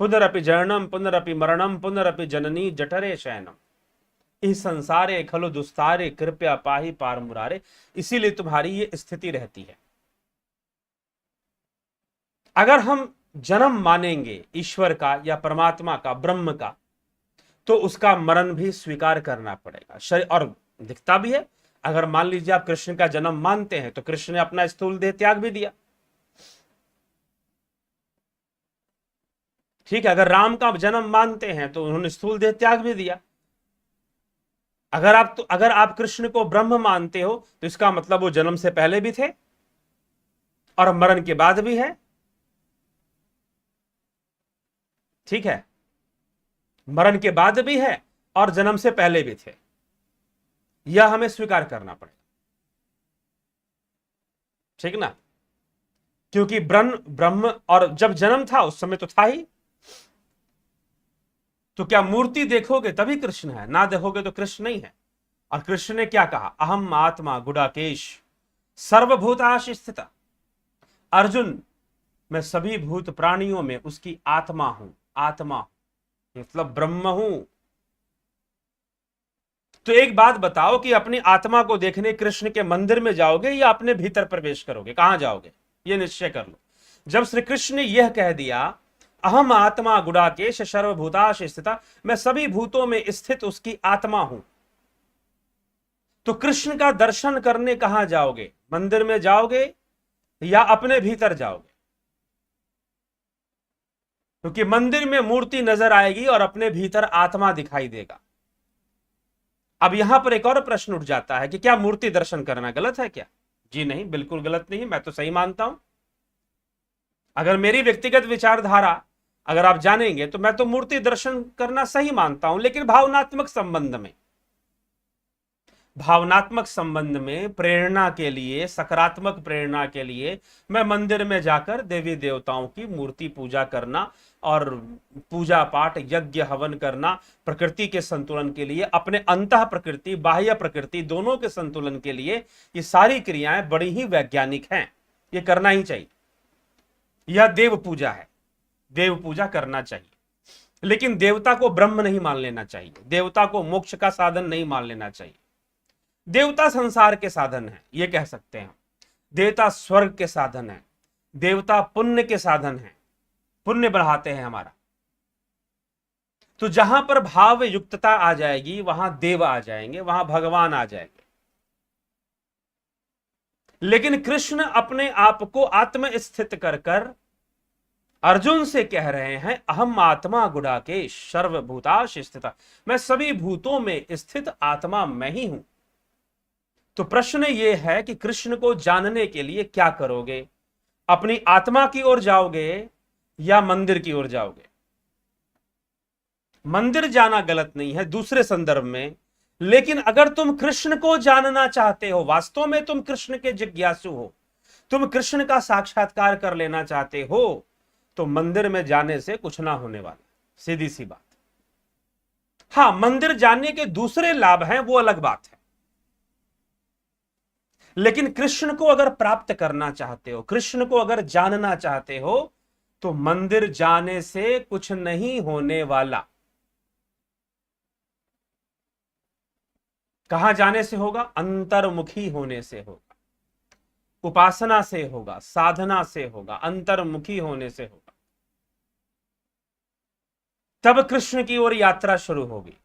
पुनरपि जननम पुनरपि मरणम पुनरपि जननी जठरे शयनम, इस संसारे खलु दुस्तारे कृपया पाहि पार मुरारे। इसीलिए तुम्हारी ये स्थिति रहती है। अगर हम जन्म मानेंगे ईश्वर का या परमात्मा का, ब्रह्म का, तो उसका मरण भी स्वीकार करना पड़ेगा। शरीर और दिखता भी है। अगर मान लीजिए आप कृष्ण का जन्म मानते हैं तो कृष्ण ने अपना स्थूल देह त्याग भी दिया। ठीक है, अगर राम का जन्म मानते हैं तो उन्होंने स्थूल देह त्याग भी दिया। अगर आप कृष्ण को ब्रह्म मानते हो तो इसका मतलब वो जन्म से पहले भी थे और मरण के बाद भी है। ठीक है, मरण के बाद भी है और जन्म से पहले भी थे, यह हमें स्वीकार करना पड़ेगा। ठीक ना, क्योंकि ब्रह्म और जब जन्म था उस समय तो था ही। तो क्या मूर्ति देखोगे तभी कृष्ण है, ना देखोगे तो कृष्ण नहीं है। और कृष्ण ने क्या कहा? अहम आत्मा गुडाकेश सर्वभूताश स्थित। अर्जुन, मैं सभी भूत प्राणियों में उसकी आत्मा हूं। आत्मा मतलब ब्रह्म हूं। तो एक बात बताओ कि अपनी आत्मा को देखने कृष्ण के मंदिर में जाओगे या अपने भीतर प्रवेश करोगे? कहां जाओगे ये निश्चय कर लो। जब श्री कृष्ण ने यह कह दिया अहम आत्मा गुडाकेश सर्वभूताश स्थिता, मैं सभी भूतों में स्थित उसकी आत्मा हूं, तो कृष्ण का दर्शन करने कहां जाओगे? मंदिर में जाओगे या अपने भीतर जाओगे? क्योंकि मंदिर में मूर्ति नजर आएगी और अपने भीतर आत्मा दिखाई देगा। अब यहां पर एक और प्रश्न उठ जाता है कि क्या मूर्ति दर्शन करना गलत है क्या? जी नहीं, बिल्कुल गलत नहीं, मैं तो सही मानता हूं। अगर मेरी व्यक्तिगत विचारधारा अगर आप जानेंगे तो मैं तो मूर्ति दर्शन करना सही मानता हूं, लेकिन भावनात्मक संबंध में, भावनात्मक संबंध में प्रेरणा के लिए, सकारात्मक प्रेरणा के लिए मैं मंदिर में जाकर देवी देवताओं की मूर्ति पूजा करना और पूजा पाठ यज्ञ हवन करना, प्रकृति के संतुलन के लिए, अपने अंतः प्रकृति बाह्य प्रकृति दोनों के संतुलन के लिए, ये सारी क्रियाएं बड़ी ही वैज्ञानिक हैं, ये करना ही चाहिए। यह देव पूजा है, देव पूजा करना चाहिए। लेकिन देवता को ब्रह्म नहीं मान लेना चाहिए, देवता को मोक्ष का साधन नहीं मान लेना चाहिए। देवता संसार के साधन है, ये कह सकते हैं। देवता स्वर्ग के साधन है, देवता पुण्य के साधन है, पुण्य बढ़ाते हैं हमारा। तो जहां पर भाव युक्तता आ जाएगी वहां देव आ जाएंगे, वहां भगवान आ जाएंगे। लेकिन कृष्ण अपने आप को आत्म स्थित कर अर्जुन से कह रहे हैं अहम आत्मा गुडाकेश सर्वभूताश स्थिता, मैं सभी भूतों में स्थित आत्मा मैं ही हूं। तो प्रश्न ये है कि कृष्ण को जानने के लिए क्या करोगे? अपनी आत्मा की ओर जाओगे या मंदिर की ओर जाओगे? मंदिर जाना गलत नहीं है दूसरे संदर्भ में, लेकिन अगर तुम कृष्ण को जानना चाहते हो, वास्तव में तुम कृष्ण के जिज्ञासु हो, तुम कृष्ण का साक्षात्कार कर लेना चाहते हो, तो मंदिर में जाने से कुछ ना होने वाला, सीधी सी बात। हां, मंदिर जाने के दूसरे लाभ हैं, वो अलग बात है। लेकिन कृष्ण को अगर प्राप्त करना चाहते हो, कृष्ण को अगर जानना चाहते हो, तो मंदिर जाने से कुछ नहीं होने वाला। कहां जाने से होगा? अंतर्मुखी होने से होगा, उपासना से होगा, साधना से होगा, अंतर्मुखी होने से होगा। तब कृष्ण की ओर यात्रा शुरू होगी।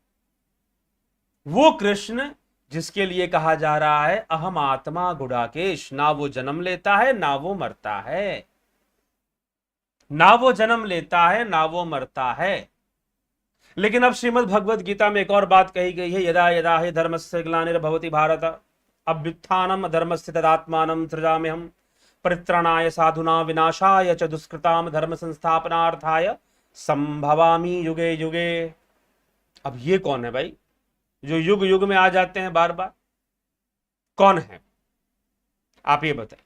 वो कृष्ण जिसके लिए कहा जा रहा है अहम आत्मा गुडाकेश, ना वो जन्म लेता है ना वो मरता है, ना वो जन्म लेता है ना वो मरता है। लेकिन अब श्रीमद् भगवद गीता में एक और बात कही गई है, यदा यदा हि धर्मस्य ग्लानिर्भवति भारत अभ्युत्थानम धर्मस्य तदात्मानं सृजाम्यहम् परित्राणाय साधुना विनाशाय च दुष्कृताम धर्म संस्थापनार्थाय संभवामि युगे युगे। अब ये कौन है भाई जो युग युग में आ जाते हैं बार बार? कौन है आप ये बताइए?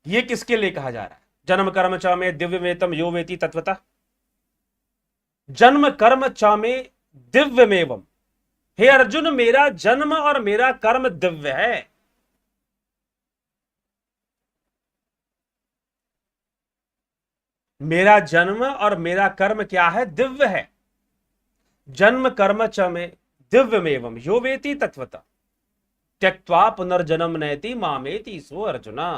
ये किसके लिए कहा जा रहा है? जन्म कर्म च में दिव्य वेतम यो वेति तत्वतः, जन्म कर्म च में दिव्यमेवम। हे अर्जुन, मेरा जन्म और मेरा कर्म दिव्य है। मेरा जन्म और मेरा कर्म क्या है? दिव्य है। जन्म कर्म च में दिव्यमेवम यो वेति तत्वतः त्यक्त्वा पुनर्जन्म नयति मामेति सो अर्जुना।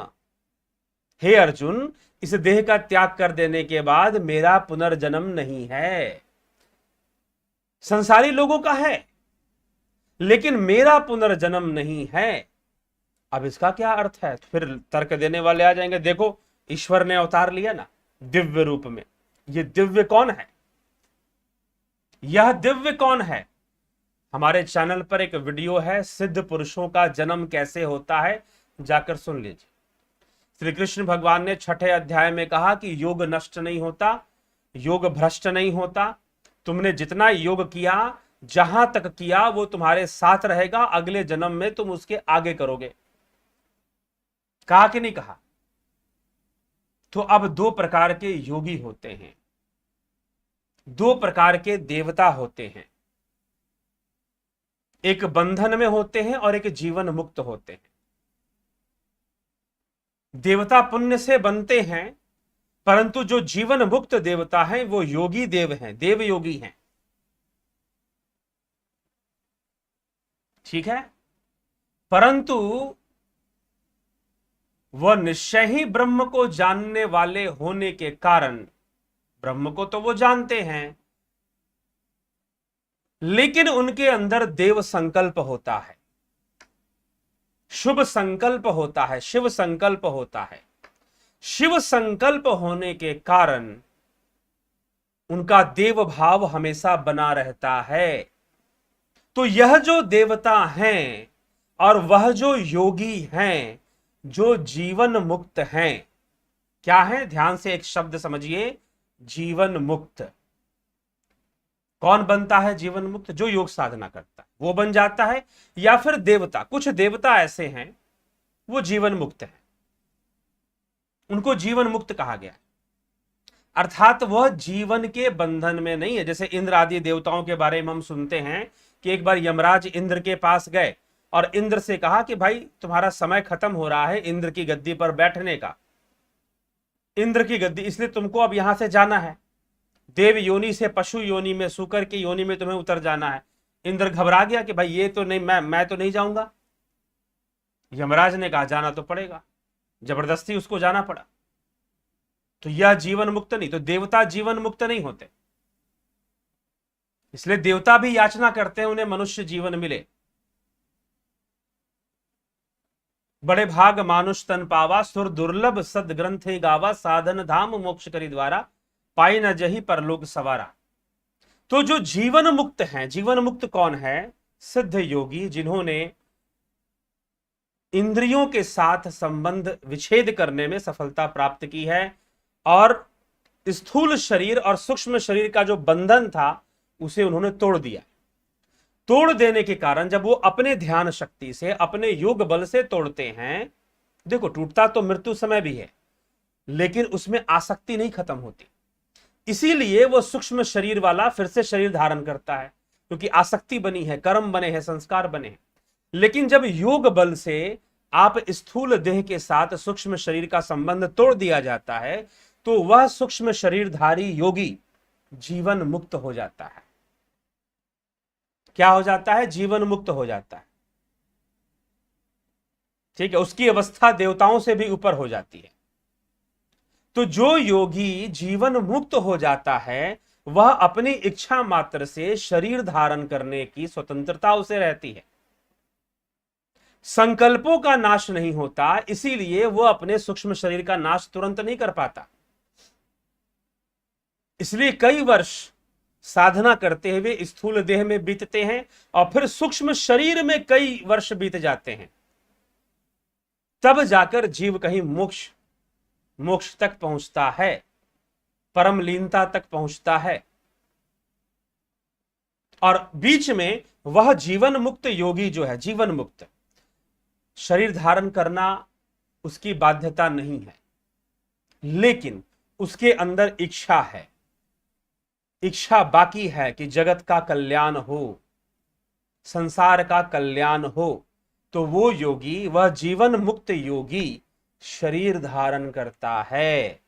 हे अर्जुन, इस देह का त्याग कर देने के बाद मेरा पुनर्जन्म नहीं है। संसारी लोगों का है, लेकिन मेरा पुनर्जन्म नहीं है। अब इसका क्या अर्थ है? फिर तर्क देने वाले आ जाएंगे, देखो ईश्वर ने अवतार लिया ना दिव्य रूप में। ये दिव्य कौन है? यह दिव्य कौन है? हमारे चैनल पर एक वीडियो है, सिद्ध पुरुषों का जन्म कैसे होता है, जाकर सुन लीजिए। श्री कृष्ण भगवान ने 6ठे अध्याय में कहा कि योग नष्ट नहीं होता, योग भ्रष्ट नहीं होता। तुमने जितना योग किया, जहां तक किया, वो तुम्हारे साथ रहेगा, अगले जन्म में तुम उसके आगे करोगे। कहा कि नहीं कहा? तो अब दो प्रकार के योगी होते हैं, दो प्रकार के देवता होते हैं। एक बंधन में होते हैं और एक जीवन मुक्त होते हैं। देवता पुण्य से बनते हैं, परंतु जो जीवन मुक्त देवता हैं वो योगी देव हैं, देव योगी हैं। ठीक है? परंतु वह निश्चय ही ब्रह्म को जानने वाले होने के कारण, ब्रह्म को तो वो जानते हैं, लेकिन उनके अंदर देव संकल्प होता है, शुभ संकल्प होता है, शिव संकल्प होता है। शिव संकल्प होने के कारण उनका देव भाव हमेशा बना रहता है। तो यह जो देवता हैं और वह जो योगी हैं, जो जीवन मुक्त हैं, क्या है? ध्यान से एक शब्द समझिए, जीवन मुक्त। कौन बनता है जीवन मुक्त? जो योग साधना करता है वो बन जाता है, या फिर देवता। कुछ देवता ऐसे हैं वो जीवन मुक्त है, उनको जीवन मुक्त कहा गया है। अर्थात वह जीवन के बंधन में नहीं है। जैसे इंद्र आदि देवताओं के बारे में हम सुनते हैं कि एक बार यमराज इंद्र के पास गए और इंद्र से कहा कि भाई तुम्हारा समय खत्म हो रहा है इंद्र की गद्दी पर बैठने का, इंद्र की गद्दी, इसलिए तुमको अब यहां से जाना है। देव योनि से पशु योनि में, सूकर की योनि में तुम्हें उतर जाना है। इंद्र घबरा गया कि भाई ये तो नहीं, मैं तो नहीं जाऊंगा। यमराज ने कहा जाना तो पड़ेगा, जबरदस्ती उसको जाना पड़ा। तो यह जीवन मुक्त नहीं, तो देवता जीवन मुक्त नहीं होते, इसलिए देवता भी याचना करते हैं उन्हें मनुष्य जीवन मिले। बड़े भाग मानुष तन पावा, सुर दुर्लभ सद ग्रंथे गावा, साधन धाम मोक्ष करी द्वारा, पाई न जही परलोक सवारा। तो जो जीवन मुक्त हैं, जीवन मुक्त कौन है? सिद्ध योगी, जिन्होंने इंद्रियों के साथ संबंध विच्छेद करने में सफलता प्राप्त की है और स्थूल शरीर और सूक्ष्म शरीर का जो बंधन था उसे उन्होंने तोड़ दिया। तोड़ देने के कारण जब वो अपने ध्यान शक्ति से, अपने योग बल से तोड़ते हैं, देखो टूटता तो मृत्यु समय भी है लेकिन उसमें आसक्ति नहीं खत्म होती, इसीलिए वो सूक्ष्म शरीर वाला फिर से शरीर धारण करता है क्योंकि आसक्ति बनी है, कर्म बने हैं, संस्कार बने हैं। लेकिन जब योग बल से आप स्थूल देह के साथ सूक्ष्म शरीर का संबंध तोड़ दिया जाता है तो वह सूक्ष्म शरीरधारी योगी जीवन मुक्त हो जाता है। क्या हो जाता है? जीवन मुक्त हो जाता है। ठीक है, उसकी अवस्था देवताओं से भी ऊपर हो जाती है। तो जो योगी जीवन मुक्त हो जाता है वह अपनी इच्छा मात्र से शरीर धारण करने की स्वतंत्रता उसे रहती है। संकल्पों का नाश नहीं होता, इसीलिए वो अपने सूक्ष्म शरीर का नाश तुरंत नहीं कर पाता। इसलिए कई वर्ष साधना करते हुए स्थूल देह में बीतते हैं और फिर सूक्ष्म शरीर में कई वर्ष बीत जाते हैं, तब जाकर जीव कहीं मोक्ष तक पहुंचता है, परम लीनता तक पहुंचता है। और बीच में वह जीवन मुक्त योगी जो है, जीवन मुक्त, शरीर धारण करना उसकी बाध्यता नहीं है, लेकिन उसके अंदर इच्छा है, इच्छा बाकी है कि जगत का कल्याण हो, संसार का कल्याण हो। तो वो योगी, वह जीवन मुक्त योगी शरीर धारण करता है।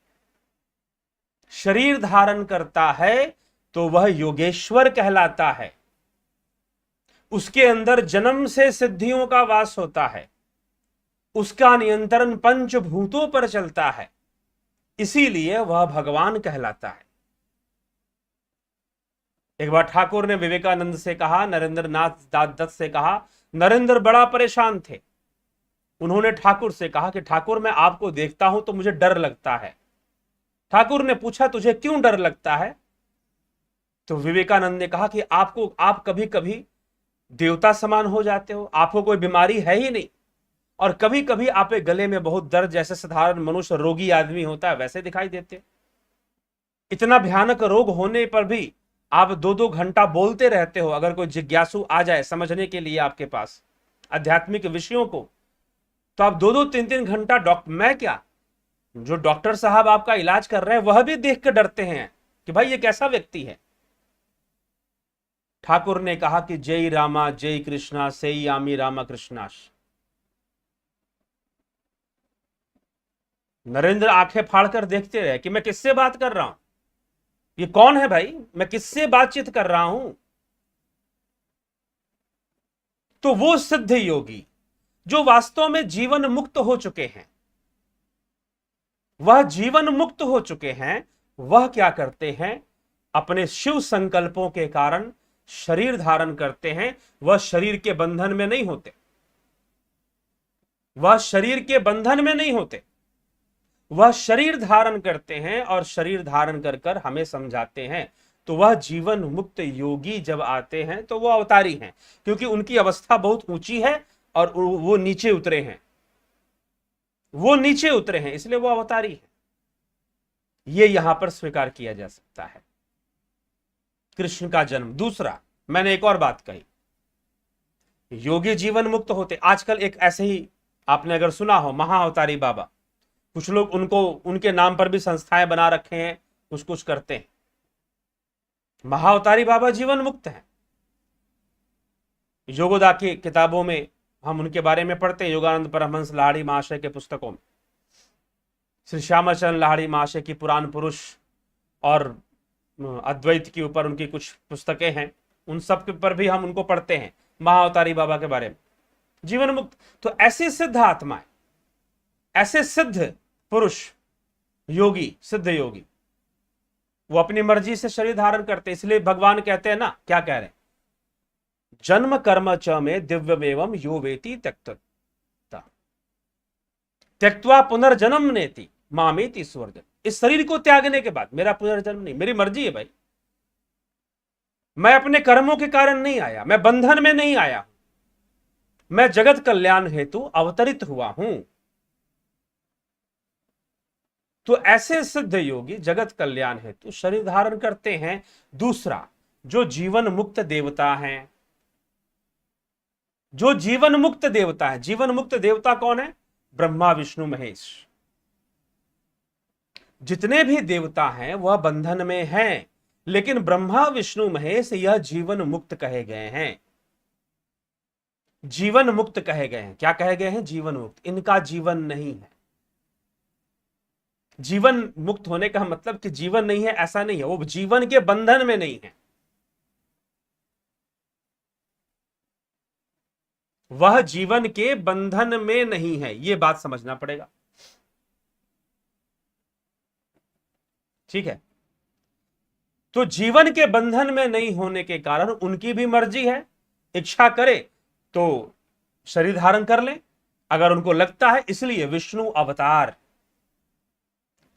शरीर धारण करता है तो वह योगेश्वर कहलाता है। उसके अंदर जन्म से सिद्धियों का वास होता है, उसका नियंत्रण पंचभूतों पर चलता है, इसीलिए वह भगवान कहलाता है। एक बार ठाकुर ने विवेकानंद से कहा, नरेंद्र नाथ दत्त से कहा, नरेंद्र बड़ा परेशान थे। उन्होंने ठाकुर से कहा कि ठाकुर मैं आपको देखता हूं तो मुझे डर लगता है। ठाकुर ने पूछा तुझे क्यों डर लगता है? तो विवेकानंद ने कहा कि आप कभी कभी देवता समान हो जाते हो, आपको कोई बीमारी है ही नहीं, और कभी कभी आप गले में बहुत दर्द, जैसे साधारण मनुष्य रोगी आदमी होता है वैसे दिखाई देते। इतना भयानक रोग होने पर भी आप 2-2 घंटा बोलते रहते हो। अगर कोई जिज्ञासु आ जाए समझने के लिए आपके पास आध्यात्मिक विषयों को, तो आप 2-2 3-3 घंटा मैं क्या, जो डॉक्टर साहब आपका इलाज कर रहे हैं वह भी देख कर डरते हैं कि भाई ये कैसा व्यक्ति है। ठाकुर ने कहा कि जय रामा जय कृष्णा सेई आमी रामा कृष्णाश। नरेंद्र आंखें फाड़कर देखते रहे कि मैं किससे बात कर रहा हूं, ये कौन है भाई, मैं किससे बातचीत कर रहा हूं। तो वो सिद्ध योगी जो वास्तव में जीवन मुक्त हो चुके हैं, वह जीवन मुक्त हो चुके हैं, वह क्या करते हैं, अपने शिव संकल्पों के कारण शरीर धारण करते हैं। वह शरीर के बंधन में नहीं होते, वह शरीर के बंधन में नहीं होते, वह शरीर धारण करते हैं और शरीर धारण कर कर हमें समझाते हैं। तो वह जीवन मुक्त योगी जब आते हैं तो वो अवतारी हैं, क्योंकि उनकी अवस्था बहुत ऊंची है और वो नीचे उतरे हैं, वो नीचे उतरे हैं, इसलिए वो अवतारी है। ये यहां पर स्वीकार किया जा सकता है। कृष्ण का जन्म। दूसरा, मैंने एक और बात कही, योगी जीवन मुक्त होते। आजकल एक ऐसे ही आपने अगर सुना हो, महाअवतारी बाबा, कुछ लोग उनके नाम पर भी संस्थाएं बना रखे हैं, कुछ कुछ करते हैं। महाअवतारी बाबा जीवन मुक्त हैं। योगोदा की किताबों में हम उनके बारे में पढ़ते हैं, योगानंद परमहंस लाहिड़ी महाशय के पुस्तकों में, श्री श्यामाचरण लाहिड़ी महाशय की पुराण पुरुष और अद्वैत के ऊपर उनकी कुछ पुस्तकें हैं, उन सब के पर भी हम उनको पढ़ते हैं, महाअवतारी बाबा के बारे में, जीवन मुक्त। तो ऐसे सिद्ध आत्माएं, ऐसे सिद्ध पुरुष, योगी, सिद्ध योगी, वो अपनी मर्जी से शरीर धारण करते। इसलिए भगवान कहते हैं ना, क्या कह रहे हैं, जन्म कर्म च में दिव्यमेवं यो वेति त्यक्त्वा त्यक्त्वा पुनर्जन्म नेति मामेति स्वर्ग। इस शरीर को त्यागने के बाद मेरा पुनर्जन्म नहीं, मेरी मर्जी है भाई, मैं अपने कर्मों के कारण नहीं आया, मैं बंधन में नहीं आया, मैं जगत कल्याण हेतु अवतरित हुआ हूं। तो ऐसे सिद्ध योगी जगत कल्याण हेतु शरीर धारण करते हैं। दूसरा, जो जीवन मुक्त देवता हैं, जो जीवन मुक्त देवता है, जीवन मुक्त देवता कौन है? ब्रह्मा विष्णु महेश। जितने भी देवता हैं वह बंधन में हैं, लेकिन ब्रह्मा विष्णु महेश यह जीवन मुक्त कहे गए हैं। जीवन मुक्त कहे गए हैं। क्या कहे गए हैं? जीवन मुक्त। इनका जीवन नहीं है। जीवन मुक्त होने का मतलब कि जीवन नहीं है ऐसा नहीं है, वो जीवन के बंधन में नहीं है। वह जीवन के बंधन में नहीं है, यह बात समझना पड़ेगा। ठीक है, तो जीवन के बंधन में नहीं होने के कारण उनकी भी मर्जी है, इच्छा करे तो शरीर धारण कर ले, अगर उनको लगता है। इसलिए विष्णु अवतार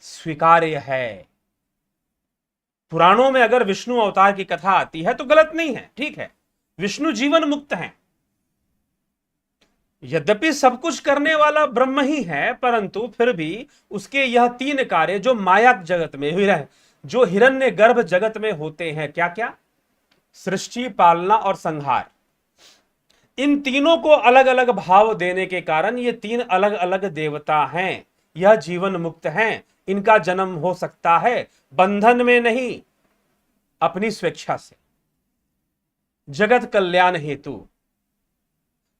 स्वीकार्य है। पुराणों में अगर विष्णु अवतार की कथा आती है तो गलत नहीं है, ठीक है, विष्णु जीवन मुक्त हैं। यद्यपि सब कुछ करने वाला ब्रह्म ही है, परंतु फिर भी उसके यह तीन कार्य जो माया जगत में हुए रहे, जो हिरण्य गर्भ जगत में होते हैं, क्या क्या? सृष्टि, पालना और संहार। इन तीनों को अलग अलग भाव देने के कारण ये तीन अलग अलग देवता हैं। यह जीवन मुक्त हैं, इनका जन्म हो सकता है, बंधन में नहीं, अपनी स्वेच्छा से, जगत कल्याण हेतु।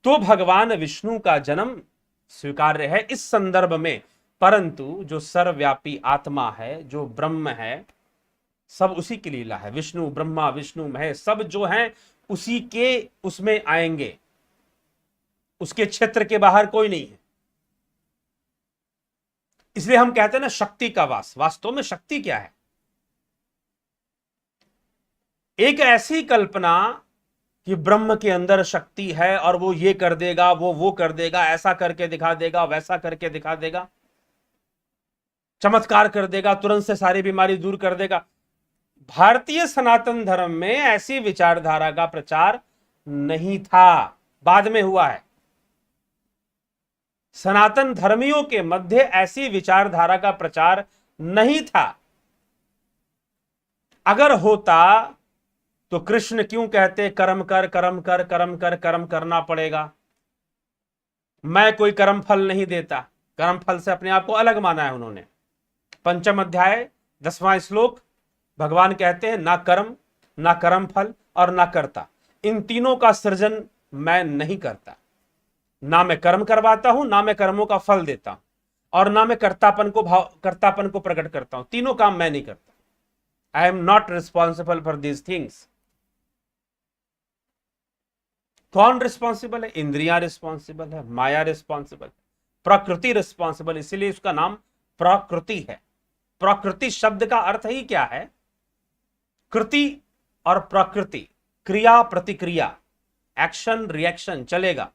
तो भगवान विष्णु का जन्म स्वीकार्य है इस संदर्भ में। परंतु जो सर्वव्यापी आत्मा है, जो ब्रह्म है, सब उसी की लीला है। विष्णु, ब्रह्मा विष्णु महेश सब जो हैं उसी के उसमें आएंगे, उसके क्षेत्र के बाहर कोई नहीं है। इसलिए हम कहते हैं ना शक्ति का वास। वास्तव में शक्ति क्या है? एक ऐसी कल्पना कि ब्रह्म के अंदर शक्ति है और वो ये कर देगा, वो कर देगा, ऐसा करके दिखा देगा, वैसा करके दिखा देगा, चमत्कार कर देगा, तुरंत से सारी बीमारी दूर कर देगा। भारतीय सनातन धर्म में ऐसी विचारधारा का प्रचार नहीं था, बाद में हुआ है। सनातन धर्मियों के मध्य ऐसी विचारधारा का प्रचार नहीं था। अगर होता तो कृष्ण क्यों कहते कर्म कर, कर्म कर, कर्म कर, कर्म करना पड़ेगा, मैं कोई कर्म फल नहीं देता। कर्म फल से अपने आप को अलग माना है उन्होंने। पंचम अध्याय 10वां श्लोक भगवान कहते हैं ना कर्म, ना कर्म फल और ना कर्ता, इन तीनों का सृजन मैं नहीं करता। ना मैं कर्म करवाता हूं, ना मैं कर्मों का फल देता हूं, और ना मैं कर्तापन को प्रकट करता हूं। तीनों काम मैं नहीं करता। I am not responsible for these things. कौन रिस्पॉन्सिबल है? इंद्रियां रिस्पॉन्सिबल है, माया रिस्पॉन्सिबल, प्रकृति रिस्पॉन्सिबल। इसीलिए उसका नाम प्रकृति है। प्रकृति शब्द का अर्थ ही क्या है? कृति और प्रकृति, क्रिया प्रतिक्रिया, एक्शन रिएक्शन चलेगा।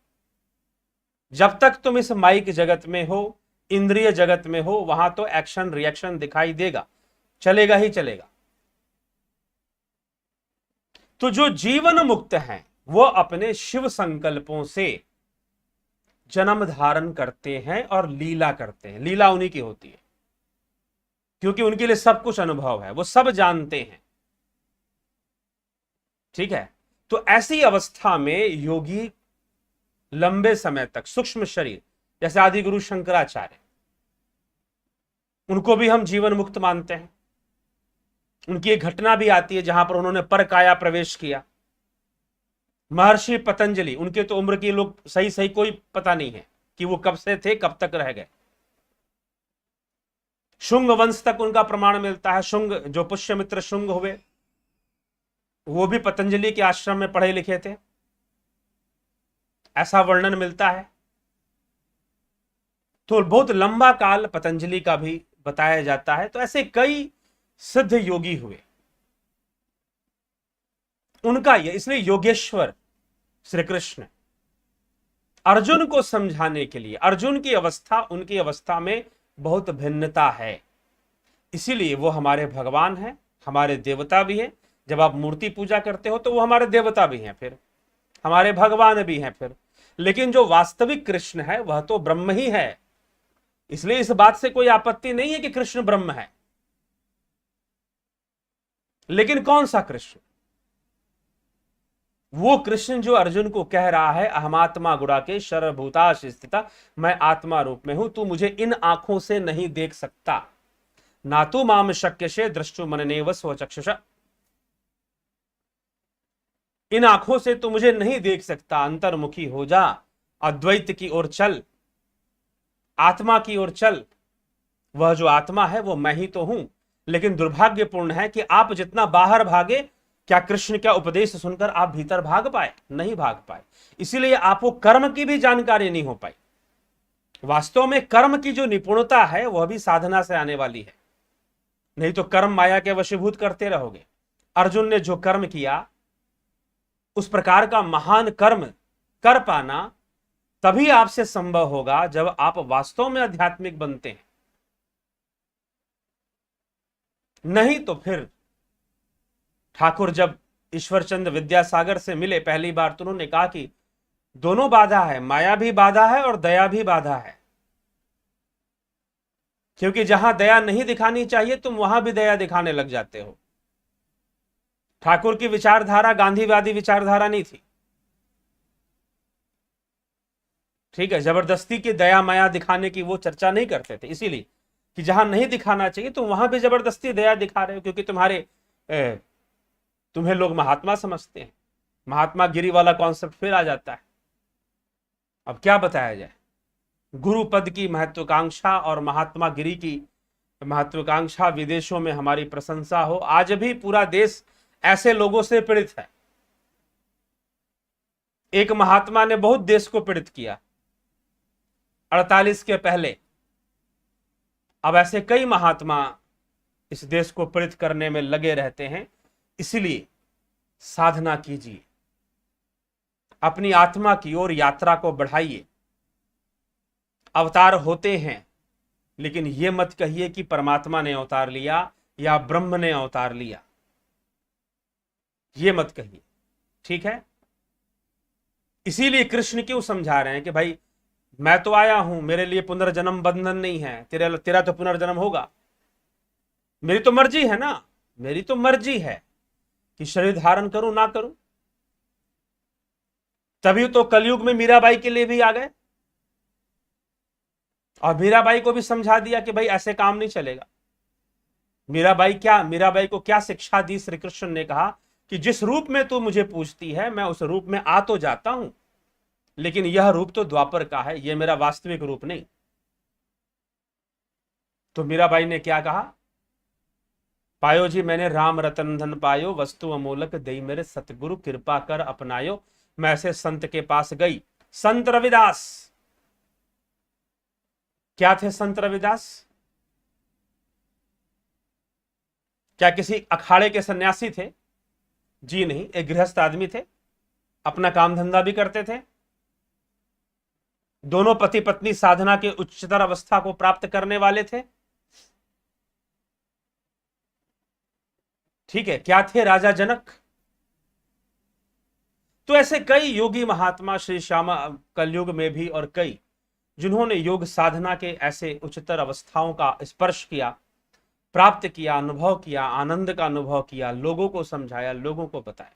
जब तक तुम इस माइक जगत में हो, इंद्रिय जगत में हो, वहां तो एक्शन रिएक्शन दिखाई देगा, चलेगा ही चलेगा। तो जो जीवन मुक्त हैं वो अपने शिव संकल्पों से जन्म धारण करते हैं और लीला करते हैं। लीला उन्हीं की होती है, क्योंकि उनके लिए सब कुछ अनुभव है, वो सब जानते हैं। ठीक है, तो ऐसी अवस्था में योगी लंबे समय तक सूक्ष्म शरीर, जैसे आदि गुरु शंकराचार्य, उनको भी हम जीवन मुक्त मानते हैं। उनकी एक घटना भी आती है जहां पर उन्होंने पर काया प्रवेश किया। महर्षि पतंजलि, उनके तो उम्र की लोग सही सही कोई पता नहीं है कि वो कब से थे, कब तक रह गए। शुंग वंश तक उनका प्रमाण मिलता है। शुंग, जो पुष्यमित्र शुंग हुए, वो भी पतंजलि के आश्रम में पढ़े लिखे थे, ऐसा वर्णन मिलता है। तो बहुत लंबा काल पतंजलि का भी बताया जाता है। तो ऐसे कई सिद्ध योगी हुए। उनका ये, इसलिए योगेश्वर श्री कृष्ण अर्जुन को समझाने के लिए, अर्जुन की अवस्था उनकी अवस्था में बहुत भिन्नता है, इसीलिए वो हमारे भगवान हैं, हमारे देवता भी हैं। जब आप मूर्ति पूजा करते हो तो वो हमारे देवता भी हैं, फिर हमारे भगवान भी हैं। फिर लेकिन जो वास्तविक कृष्ण है वह तो ब्रह्म ही है। इसलिए इस बात से कोई आपत्ति नहीं है कि कृष्ण ब्रह्म है। लेकिन कौन सा कृष्ण? वो कृष्ण जो अर्जुन को कह रहा है अहमात्मा गुड़ाके सर्वभूताश स्थिता, मैं आत्मा रूप में हूं, तू मुझे इन आंखों से नहीं देख सकता। ना तू माम शक्य से दृष्टु मननेव स्वचक्षुष, इन आंखों से तू मुझे नहीं देख सकता, अंतर्मुखी हो जा, अद्वैत की ओर चल, आत्मा की ओर चल। वह जो आत्मा है वो मैं ही तो हूं। लेकिन दुर्भाग्यपूर्ण है कि आप जितना बाहर भागे, क्या कृष्ण का उपदेश सुनकर आप भीतर भाग पाए? नहीं भाग पाए। इसीलिए आपको कर्म की भी जानकारी नहीं हो पाई। वास्तव में कर्म की जो निपुणता है वह भी साधना से आने वाली है, नहीं तो कर्म माया के वशीभूत करते रहोगे। अर्जुन ने जो कर्म किया, उस प्रकार का महान कर्म कर पाना तभी आपसे संभव होगा जब आप वास्तव में आध्यात्मिक बनते हैं। नहीं तो फिर ठाकुर जब ईश्वरचंद विद्यासागर से मिले पहली बार, तो उन्होंने कहा कि दोनों बाधा है, माया भी बाधा है और दया भी बाधा है। क्योंकि जहां दया नहीं दिखानी चाहिए तुम वहां भी दया दिखाने लग जाते हो। ठाकुर की विचारधारा गांधीवादी विचारधारा नहीं थी, ठीक है। जबरदस्ती की दया माया दिखाने की वो चर्चा नहीं करते थे, इसीलिए कि जहां नहीं दिखाना चाहिए तुम वहां भी जबरदस्ती दया दिखा रहे हो, क्योंकि तुम्हें लोग महात्मा समझते हैं। महात्मा गिरी वाला कॉन्सेप्ट फिर आ जाता है। अब क्या बताया जाए? गुरु पद की महत्वाकांक्षा और महात्मा गिरी की महत्वाकांक्षा, विदेशों में हमारी प्रशंसा हो। आज भी पूरा देश ऐसे लोगों से पीड़ित है। एक महात्मा ने बहुत देश को पीड़ित किया 48 के पहले। अब ऐसे कई महात्मा इस देश को पीड़ित करने में लगे रहते हैं। इसलिए साधना कीजिए, अपनी आत्मा की ओर यात्रा को बढ़ाइए। अवतार होते हैं, लेकिन यह मत कहिए कि परमात्मा ने अवतार लिया या ब्रह्म ने अवतार लिया, यह मत कहिए, ठीक है। इसीलिए कृष्ण क्यों समझा रहे हैं कि भाई मैं तो आया हूं, मेरे लिए पुनर्जन्म बंधन नहीं है, तेरा तो पुनर्जन्म होगा। मेरी तो मर्जी है ना, मेरी तो मर्जी है कि शरीर धारण करूं ना करूं। तभी तो कलयुग में मीराबाई के लिए भी आ गए और मीराबाई को भी समझा दिया कि भाई ऐसे काम नहीं चलेगा। मीराबाई को क्या शिक्षा दी? श्री कृष्ण ने कहा कि जिस रूप में तू मुझे पूछती है मैं उस रूप में आ तो जाता हूं, लेकिन यह रूप तो द्वापर का है, यह मेरा वास्तविक रूप नहीं। तो मीराबाई ने क्या कहा? पायो जी मैंने राम रतन धन पायो, वस्तु अमोलक दई मेरे सतगुरु कृपा कर अपनायो। मैं ऐसे संत के पास गई, संत रविदास। क्या थे संत रविदास? क्या किसी अखाड़े के सन्यासी थे? जी नहीं, एक गृहस्थ आदमी थे, अपना काम धंधा भी करते थे। दोनों पति पत्नी साधना के उच्चतर अवस्था को प्राप्त करने वाले थे, ठीक है। क्या थे? राजा जनक। तो ऐसे कई योगी महात्मा श्री श्यामा कलयुग में भी और कई जिन्होंने योग साधना के ऐसे उच्चतर अवस्थाओं का स्पर्श किया, प्राप्त किया, अनुभव किया, आनंद का अनुभव किया, लोगों को समझाया, लोगों को बताया।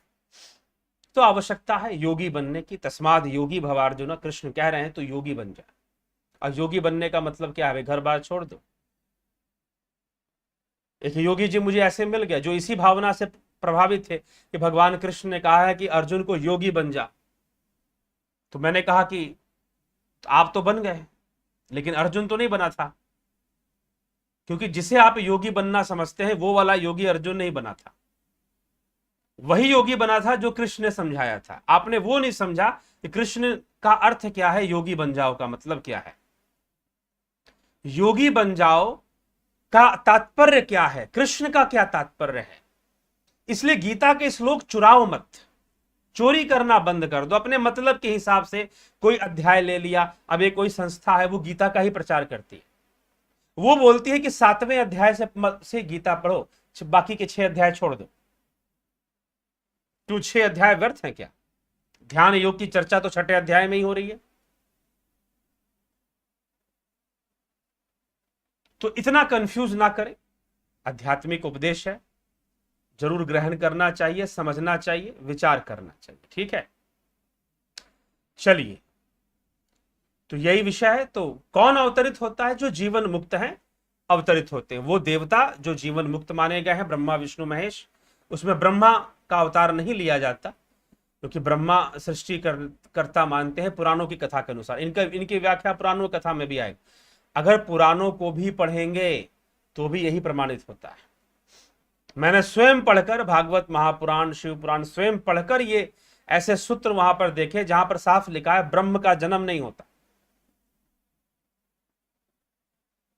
तो आवश्यकता है योगी बनने की। तस्माद योगी भवार्जुन, कृष्ण कह रहे हैं तो योगी बन जाए। और योगी बनने का मतलब क्या है? घर बार छोड़ दो। एक योगी जी मुझे ऐसे मिल गया जो इसी भावना से प्रभावित थे कि भगवान कृष्ण ने कहा है कि अर्जुन को योगी बन जा। तो मैंने कहा कि आप तो बन गए, लेकिन अर्जुन तो नहीं बना था, क्योंकि जिसे आप योगी बनना समझते हैं वो वाला योगी अर्जुन नहीं बना था। वही योगी बना था जो कृष्ण ने समझाया था। आपने वो नहीं समझा कि कृष्ण का अर्थ क्या है, योगी बन जाओ का मतलब क्या है, योगी बन जाओ का तात्पर्य क्या है, कृष्ण का क्या तात्पर्य है। इसलिए गीता के श्लोक चुराओ मत, चोरी करना बंद कर दो। अपने मतलब के हिसाब से कोई अध्याय ले लिया। अब एक कोई संस्था है वो गीता का ही प्रचार करती है, वो बोलती है कि 7वें अध्याय से गीता पढ़ो, बाकी के 6 अध्याय छोड़ दो। क्यों 6 अध्याय व्यर्थ है क्या? ध्यान योग की चर्चा तो 6ठे अध्याय में ही हो रही है। तो इतना कंफ्यूज ना करें, आध्यात्मिक उपदेश है, जरूर ग्रहण करना चाहिए, समझना चाहिए, विचार करना चाहिए। ठीक है, चलिए, तो यही विषय है। तो कौन अवतरित होता है? जो जीवन मुक्त हैं अवतरित होते हैं। वो देवता जो जीवन मुक्त माने गए हैं, ब्रह्मा विष्णु महेश, उसमें ब्रह्मा का अवतार नहीं लिया जाता, क्योंकि ब्रह्मा सृष्टि करता मानते हैं पुराणों की कथा के अनुसार। इनकी व्याख्या पुराणों कथा में भी आएगी। अगर पुराणों को भी पढ़ेंगे तो भी यही प्रमाणित होता है। मैंने स्वयं पढ़कर भागवत, महापुराण, शिव पुराण स्वयं पढ़कर ये ऐसे सूत्र वहां पर देखे जहां पर साफ लिखा है ब्रह्म का जन्म नहीं होता।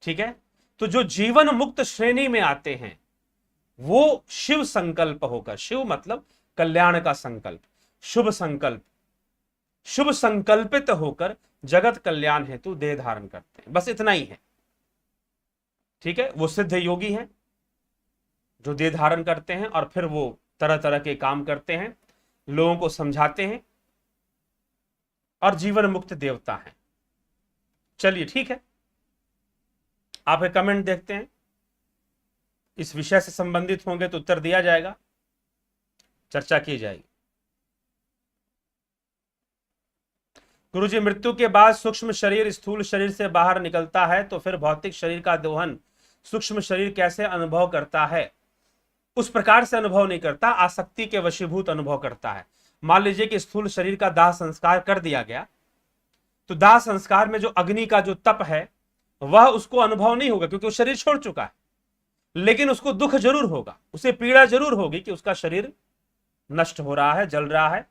ठीक है, तो जो जीवन मुक्त श्रेणी में आते हैं वो शिव संकल्प होकर, शिव मतलब कल्याण का संकल्प, शुभ संकल्प, शुभ संकल्पित होकर जगत कल्याण हेतु देह धारण करते हैं। बस इतना ही है। ठीक है, वो सिद्ध योगी हैं जो देह धारण करते हैं और फिर वो तरह तरह के काम करते हैं, लोगों को समझाते हैं और जीवन मुक्त देवता हैं। चलिए ठीक है, आप एक कमेंट देखते हैं, इस विषय से संबंधित होंगे तो उत्तर दिया जाएगा, चर्चा की जाएगी। गुरुजी, मृत्यु के बाद सूक्ष्म शरीर स्थूल शरीर से बाहर निकलता है तो फिर भौतिक शरीर का दोहन सूक्ष्म शरीर कैसे अनुभव करता है? उस प्रकार से अनुभव नहीं करता, आसक्ति के वशीभूत अनुभव करता है। मान लीजिए कि स्थूल शरीर का दाह संस्कार कर दिया गया, तो दाह संस्कार में जो अग्नि का जो तप है वह उसको अनुभव नहीं होगा, क्योंकि वो शरीर छोड़ चुका है। लेकिन उसको दुख जरूर होगा, उसे पीड़ा जरूर होगी कि उसका शरीर नष्ट हो रहा है, जल रहा है,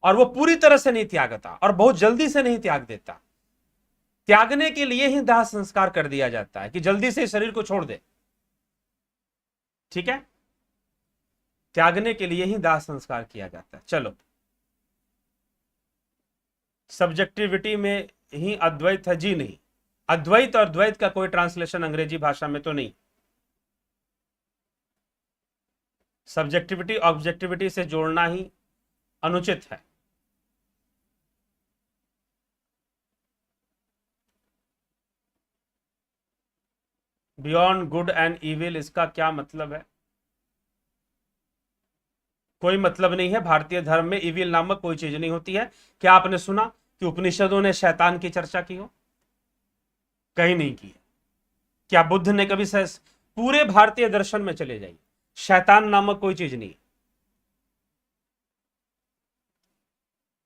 और वो पूरी तरह से नहीं त्यागता और बहुत जल्दी से नहीं त्याग देता। त्यागने के लिए ही दाह संस्कार कर दिया जाता है कि जल्दी से शरीर को छोड़ दे। ठीक है, त्यागने के लिए ही दाह संस्कार किया जाता है। चलो, सब्जेक्टिविटी में ही अद्वैत है? जी नहीं, अद्वैत और द्वैत का कोई ट्रांसलेशन अंग्रेजी भाषा में तो नहीं। सब्जेक्टिविटी ऑब्जेक्टिविटी से जोड़ना ही अनुचित है। बियॉन्ड गुड एंड इविल, इसका क्या मतलब है? कोई मतलब नहीं है। भारतीय धर्म में इविल नामक कोई चीज नहीं होती है। क्या आपने सुना कि उपनिषदों ने शैतान की चर्चा की हो? कहीं नहीं की है। क्या बुद्ध ने कभी पूरे भारतीय दर्शन में चले जाइए, शैतान नामक कोई चीज नहीं।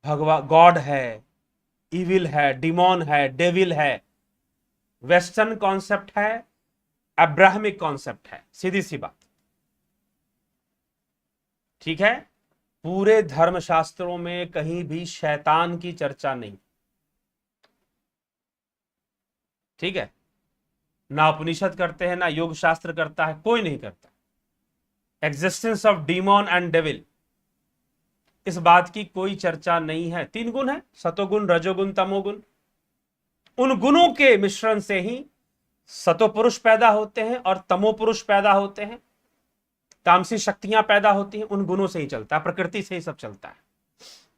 भगवान गॉड है, इविल है, डिमोन है, डेविल है, वेस्टर्न कॉन्सेप्ट है, अब्राहमिक कॉन्सेप्ट है, सीधी सी बात। ठीक है, पूरे धर्मशास्त्रों में कहीं भी शैतान की चर्चा नहीं। ठीक है, ना उपनिषद करते हैं, ना योग शास्त्र करता है, कोई नहीं करता। Existence of demon and devil, इस बात की कोई चर्चा नहीं है। 3 गुण है, सतोगुण, रजोगुण, तमोगुण। उन गुणों के मिश्रण से ही सतो पुरुष पैदा होते हैं और तमो पुरुष पैदा होते हैं, तामसी शक्तियां पैदा होती हैं। उन गुणों से ही चलता है, प्रकृति से ही सब चलता है।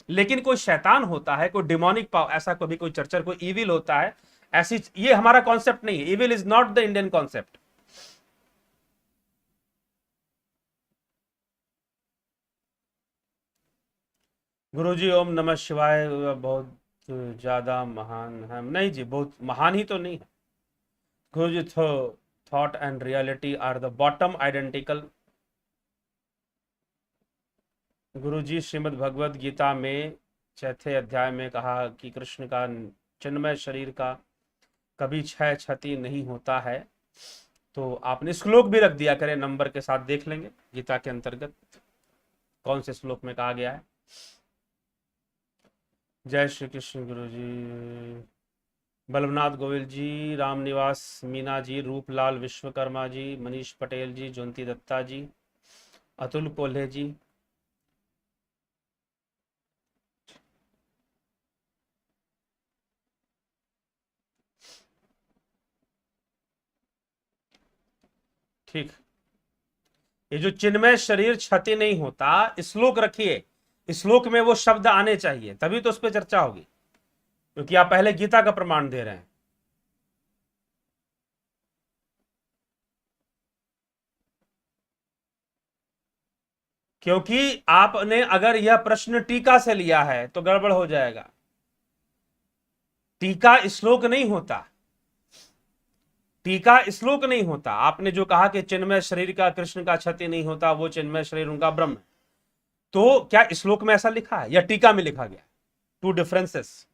लेकिन कोई शैतान होता है, कोई डिमोनिक पावर, ऐसा कभी कोई चर्चा, कोई इविल होता है, ऐसी ये हमारा कॉन्सेप्ट नहीं है। Evil is not the Indian concept. Guruji ओम नमः शिवाय बहुत ज्यादा महान है? नहीं जी, बहुत महान ही तो नहीं है। Guruji, thought and reality are the bottom identical. Guruji, Shrimad Bhagavad Gita में 6ठे अध्याय में कहा कि कृष्ण का चिन्मय शरीर का कभी क्षय क्षति नहीं होता है। तो आपने श्लोक भी रख दिया करें, नंबर के साथ देख लेंगे गीता के अंतर्गत कौन से श्लोक में कहा गया है। जय श्री कृष्ण गुरुजी। बल्लभनाथ गोविल जी, रामनिवास मीना जी, रूपलाल विश्वकर्मा जी, मनीष पटेल जी, ज्योति दत्ता जी, अतुल कोल्हे जी, ठीक। ये जो चिन्मय शरीर क्षति नहीं होता, श्लोक रखिए, श्लोक में वो शब्द आने चाहिए, तभी तो उस पर चर्चा होगी, क्योंकि आप पहले गीता का प्रमाण दे रहे हैं। क्योंकि आपने अगर यह प्रश्न टीका से लिया है तो गड़बड़ हो जाएगा। टीका श्लोक नहीं होता, टीका श्लोक नहीं होता। आपने जो कहा कि चिन्मय शरीर का कृष्ण का क्षति नहीं होता, वो चिन्मय शरीर उनका ब्रह्म है, तो क्या श्लोक में ऐसा लिखा है या टीका में लिखा गया? Two differences.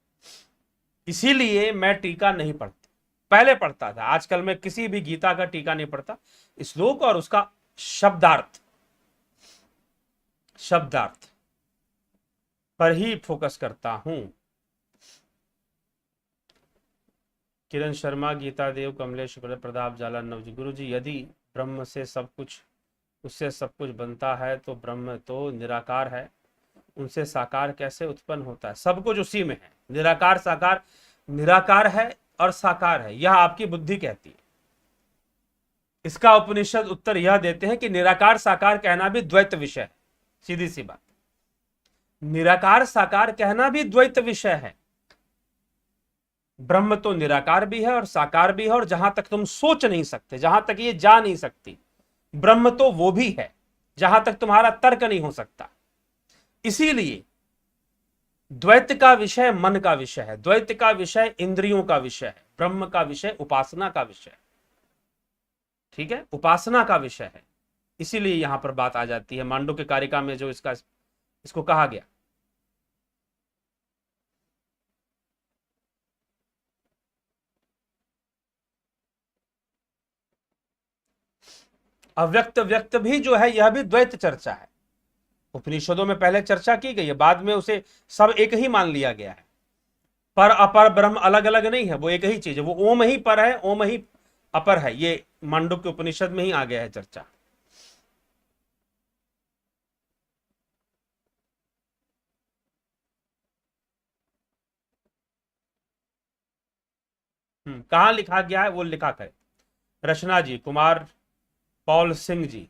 इसीलिए मैं टीका नहीं पढ़ता, पहले पढ़ता था, आजकल मैं किसी भी गीता का टीका नहीं पढ़ता, श्लोक और उसका शब्दार्थ पर ही फोकस करता हूं। किरण शर्मा, गीता देव, कमलेश प्रताप जाला, नवजी। गुरु जी, यदि ब्रह्म से सब कुछ, उससे सब कुछ बनता है तो ब्रह्म तो निराकार है, उनसे साकार कैसे उत्पन्न होता है? सब कुछ उसी में है, निराकार साकार, निराकार है और साकार है, यह आपकी बुद्धि कहती है। इसका उपनिषद उत्तर यह देते हैं कि निराकार साकार कहना भी द्वैत विषय है। सीधी सी बात, निराकार साकार कहना भी द्वैत विषय है। ब्रह्म तो निराकार भी है और साकार भी है, और जहां तक तुम सोच नहीं सकते, जहां तक ये जा नहीं सकती, ब्रह्म तो वो भी है जहां तक तुम्हारा तर्क नहीं हो सकता। इसीलिए द्वैत का विषय मन का विषय है, द्वैत का विषय इंद्रियों का विषय है, ब्रह्म का विषय उपासना का विषय है। ठीक है, उपासना का विषय है। इसीलिए यहां पर बात आ जाती है मांडुक्य कारिका में जो इसको कहा गया। अव्यक्त व्यक्त भी जो है, यह भी द्वैत चर्चा है। उपनिषदों में पहले चर्चा की गई है, बाद में उसे सब एक ही मान लिया गया है। पर अपर ब्रह्म अलग अलग नहीं है, वो एक ही चीज है, वो ओम ही पर है, ओम ही अपर है। ये मांडुक्य उपनिषद में ही आ गया है चर्चा। कहां लिखा गया है वो लिखा करे। रचना जी, कुमार पॉल सिंह जी,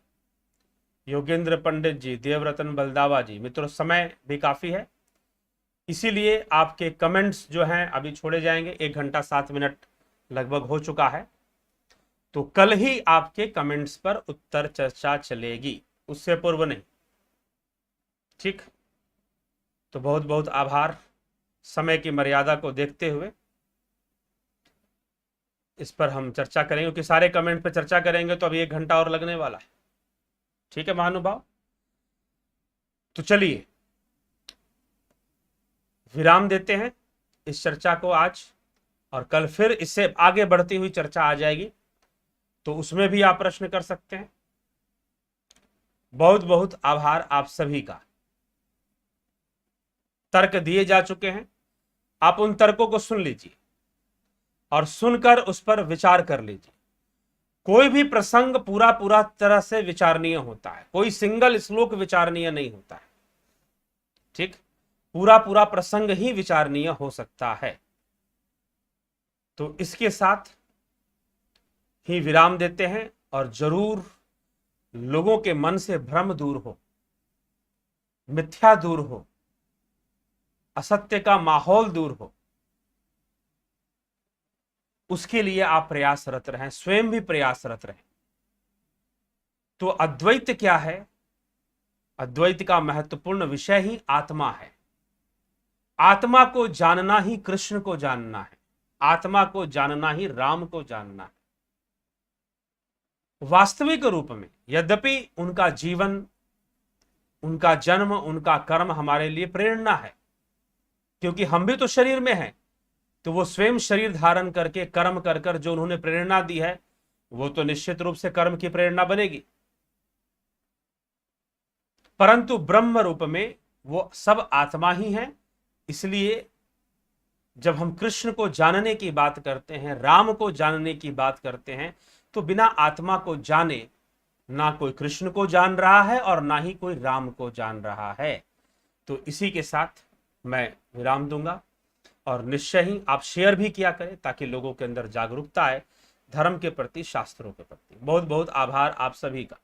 योगेंद्र पंडित जी, देवरतन बलदावा जी। मित्रों, समय भी काफी है, इसीलिए आपके कमेंट्स जो हैं अभी छोड़े जाएंगे। 1 घंटा 7 मिनट लगभग हो चुका है, तो कल ही आपके कमेंट्स पर उत्तर चर्चा चलेगी, उससे पूर्व नहीं। ठीक, तो बहुत बहुत आभार। समय की मर्यादा को देखते हुए इस पर हम चर्चा करेंगे, क्योंकि सारे कमेंट पर चर्चा करेंगे तो अभी 1 घंटा और लगने वाला है। ठीक है महानुभाव, तो चलिए विराम देते हैं इस चर्चा को आज, और कल फिर इससे आगे बढ़ती हुई चर्चा आ जाएगी, तो उसमें भी आप प्रश्न कर सकते हैं। बहुत बहुत आभार आप सभी का। तर्क दिए जा चुके हैं, आप उन तर्कों को सुन लीजिए और सुनकर उस पर विचार कर लीजिए। कोई भी प्रसंग पूरा पूरा तरह से विचारणीय होता है, कोई सिंगल श्लोक विचारणीय नहीं होता है। ठीक, पूरा पूरा प्रसंग ही विचारणीय हो सकता है। तो इसके साथ ही विराम देते हैं, और जरूर लोगों के मन से भ्रम दूर हो, मिथ्या दूर हो, असत्य का माहौल दूर हो, उसके लिए आप प्रयासरत रहें, स्वयं भी प्रयासरत रहें। तो अद्वैत क्या है? अद्वैत का महत्वपूर्ण विषय ही आत्मा है। आत्मा को जानना ही कृष्ण को जानना है, आत्मा को जानना ही राम को जानना है। वास्तविक रूप में यद्यपि उनका जीवन, उनका जन्म, उनका कर्म हमारे लिए प्रेरणा है, क्योंकि हम भी तो शरीर में हैं, तो वो स्वयं शरीर धारण करके कर्म कर कर जो उन्होंने प्रेरणा दी है, वो तो निश्चित रूप से कर्म की प्रेरणा बनेगी। परंतु ब्रह्म रूप में वो सब आत्मा ही है। इसलिए जब हम कृष्ण को जानने की बात करते हैं, राम को जानने की बात करते हैं, तो बिना आत्मा को जाने ना कोई कृष्ण को जान रहा है और ना ही कोई राम को जान रहा है। तो इसी के साथ मैं विराम दूंगा, और निश्चय ही आप शेयर भी किया करें ताकि लोगों के अंदर जागरूकता आए धर्म के प्रति, शास्त्रों के प्रति। बहुत बहुत आभार आप सभी का।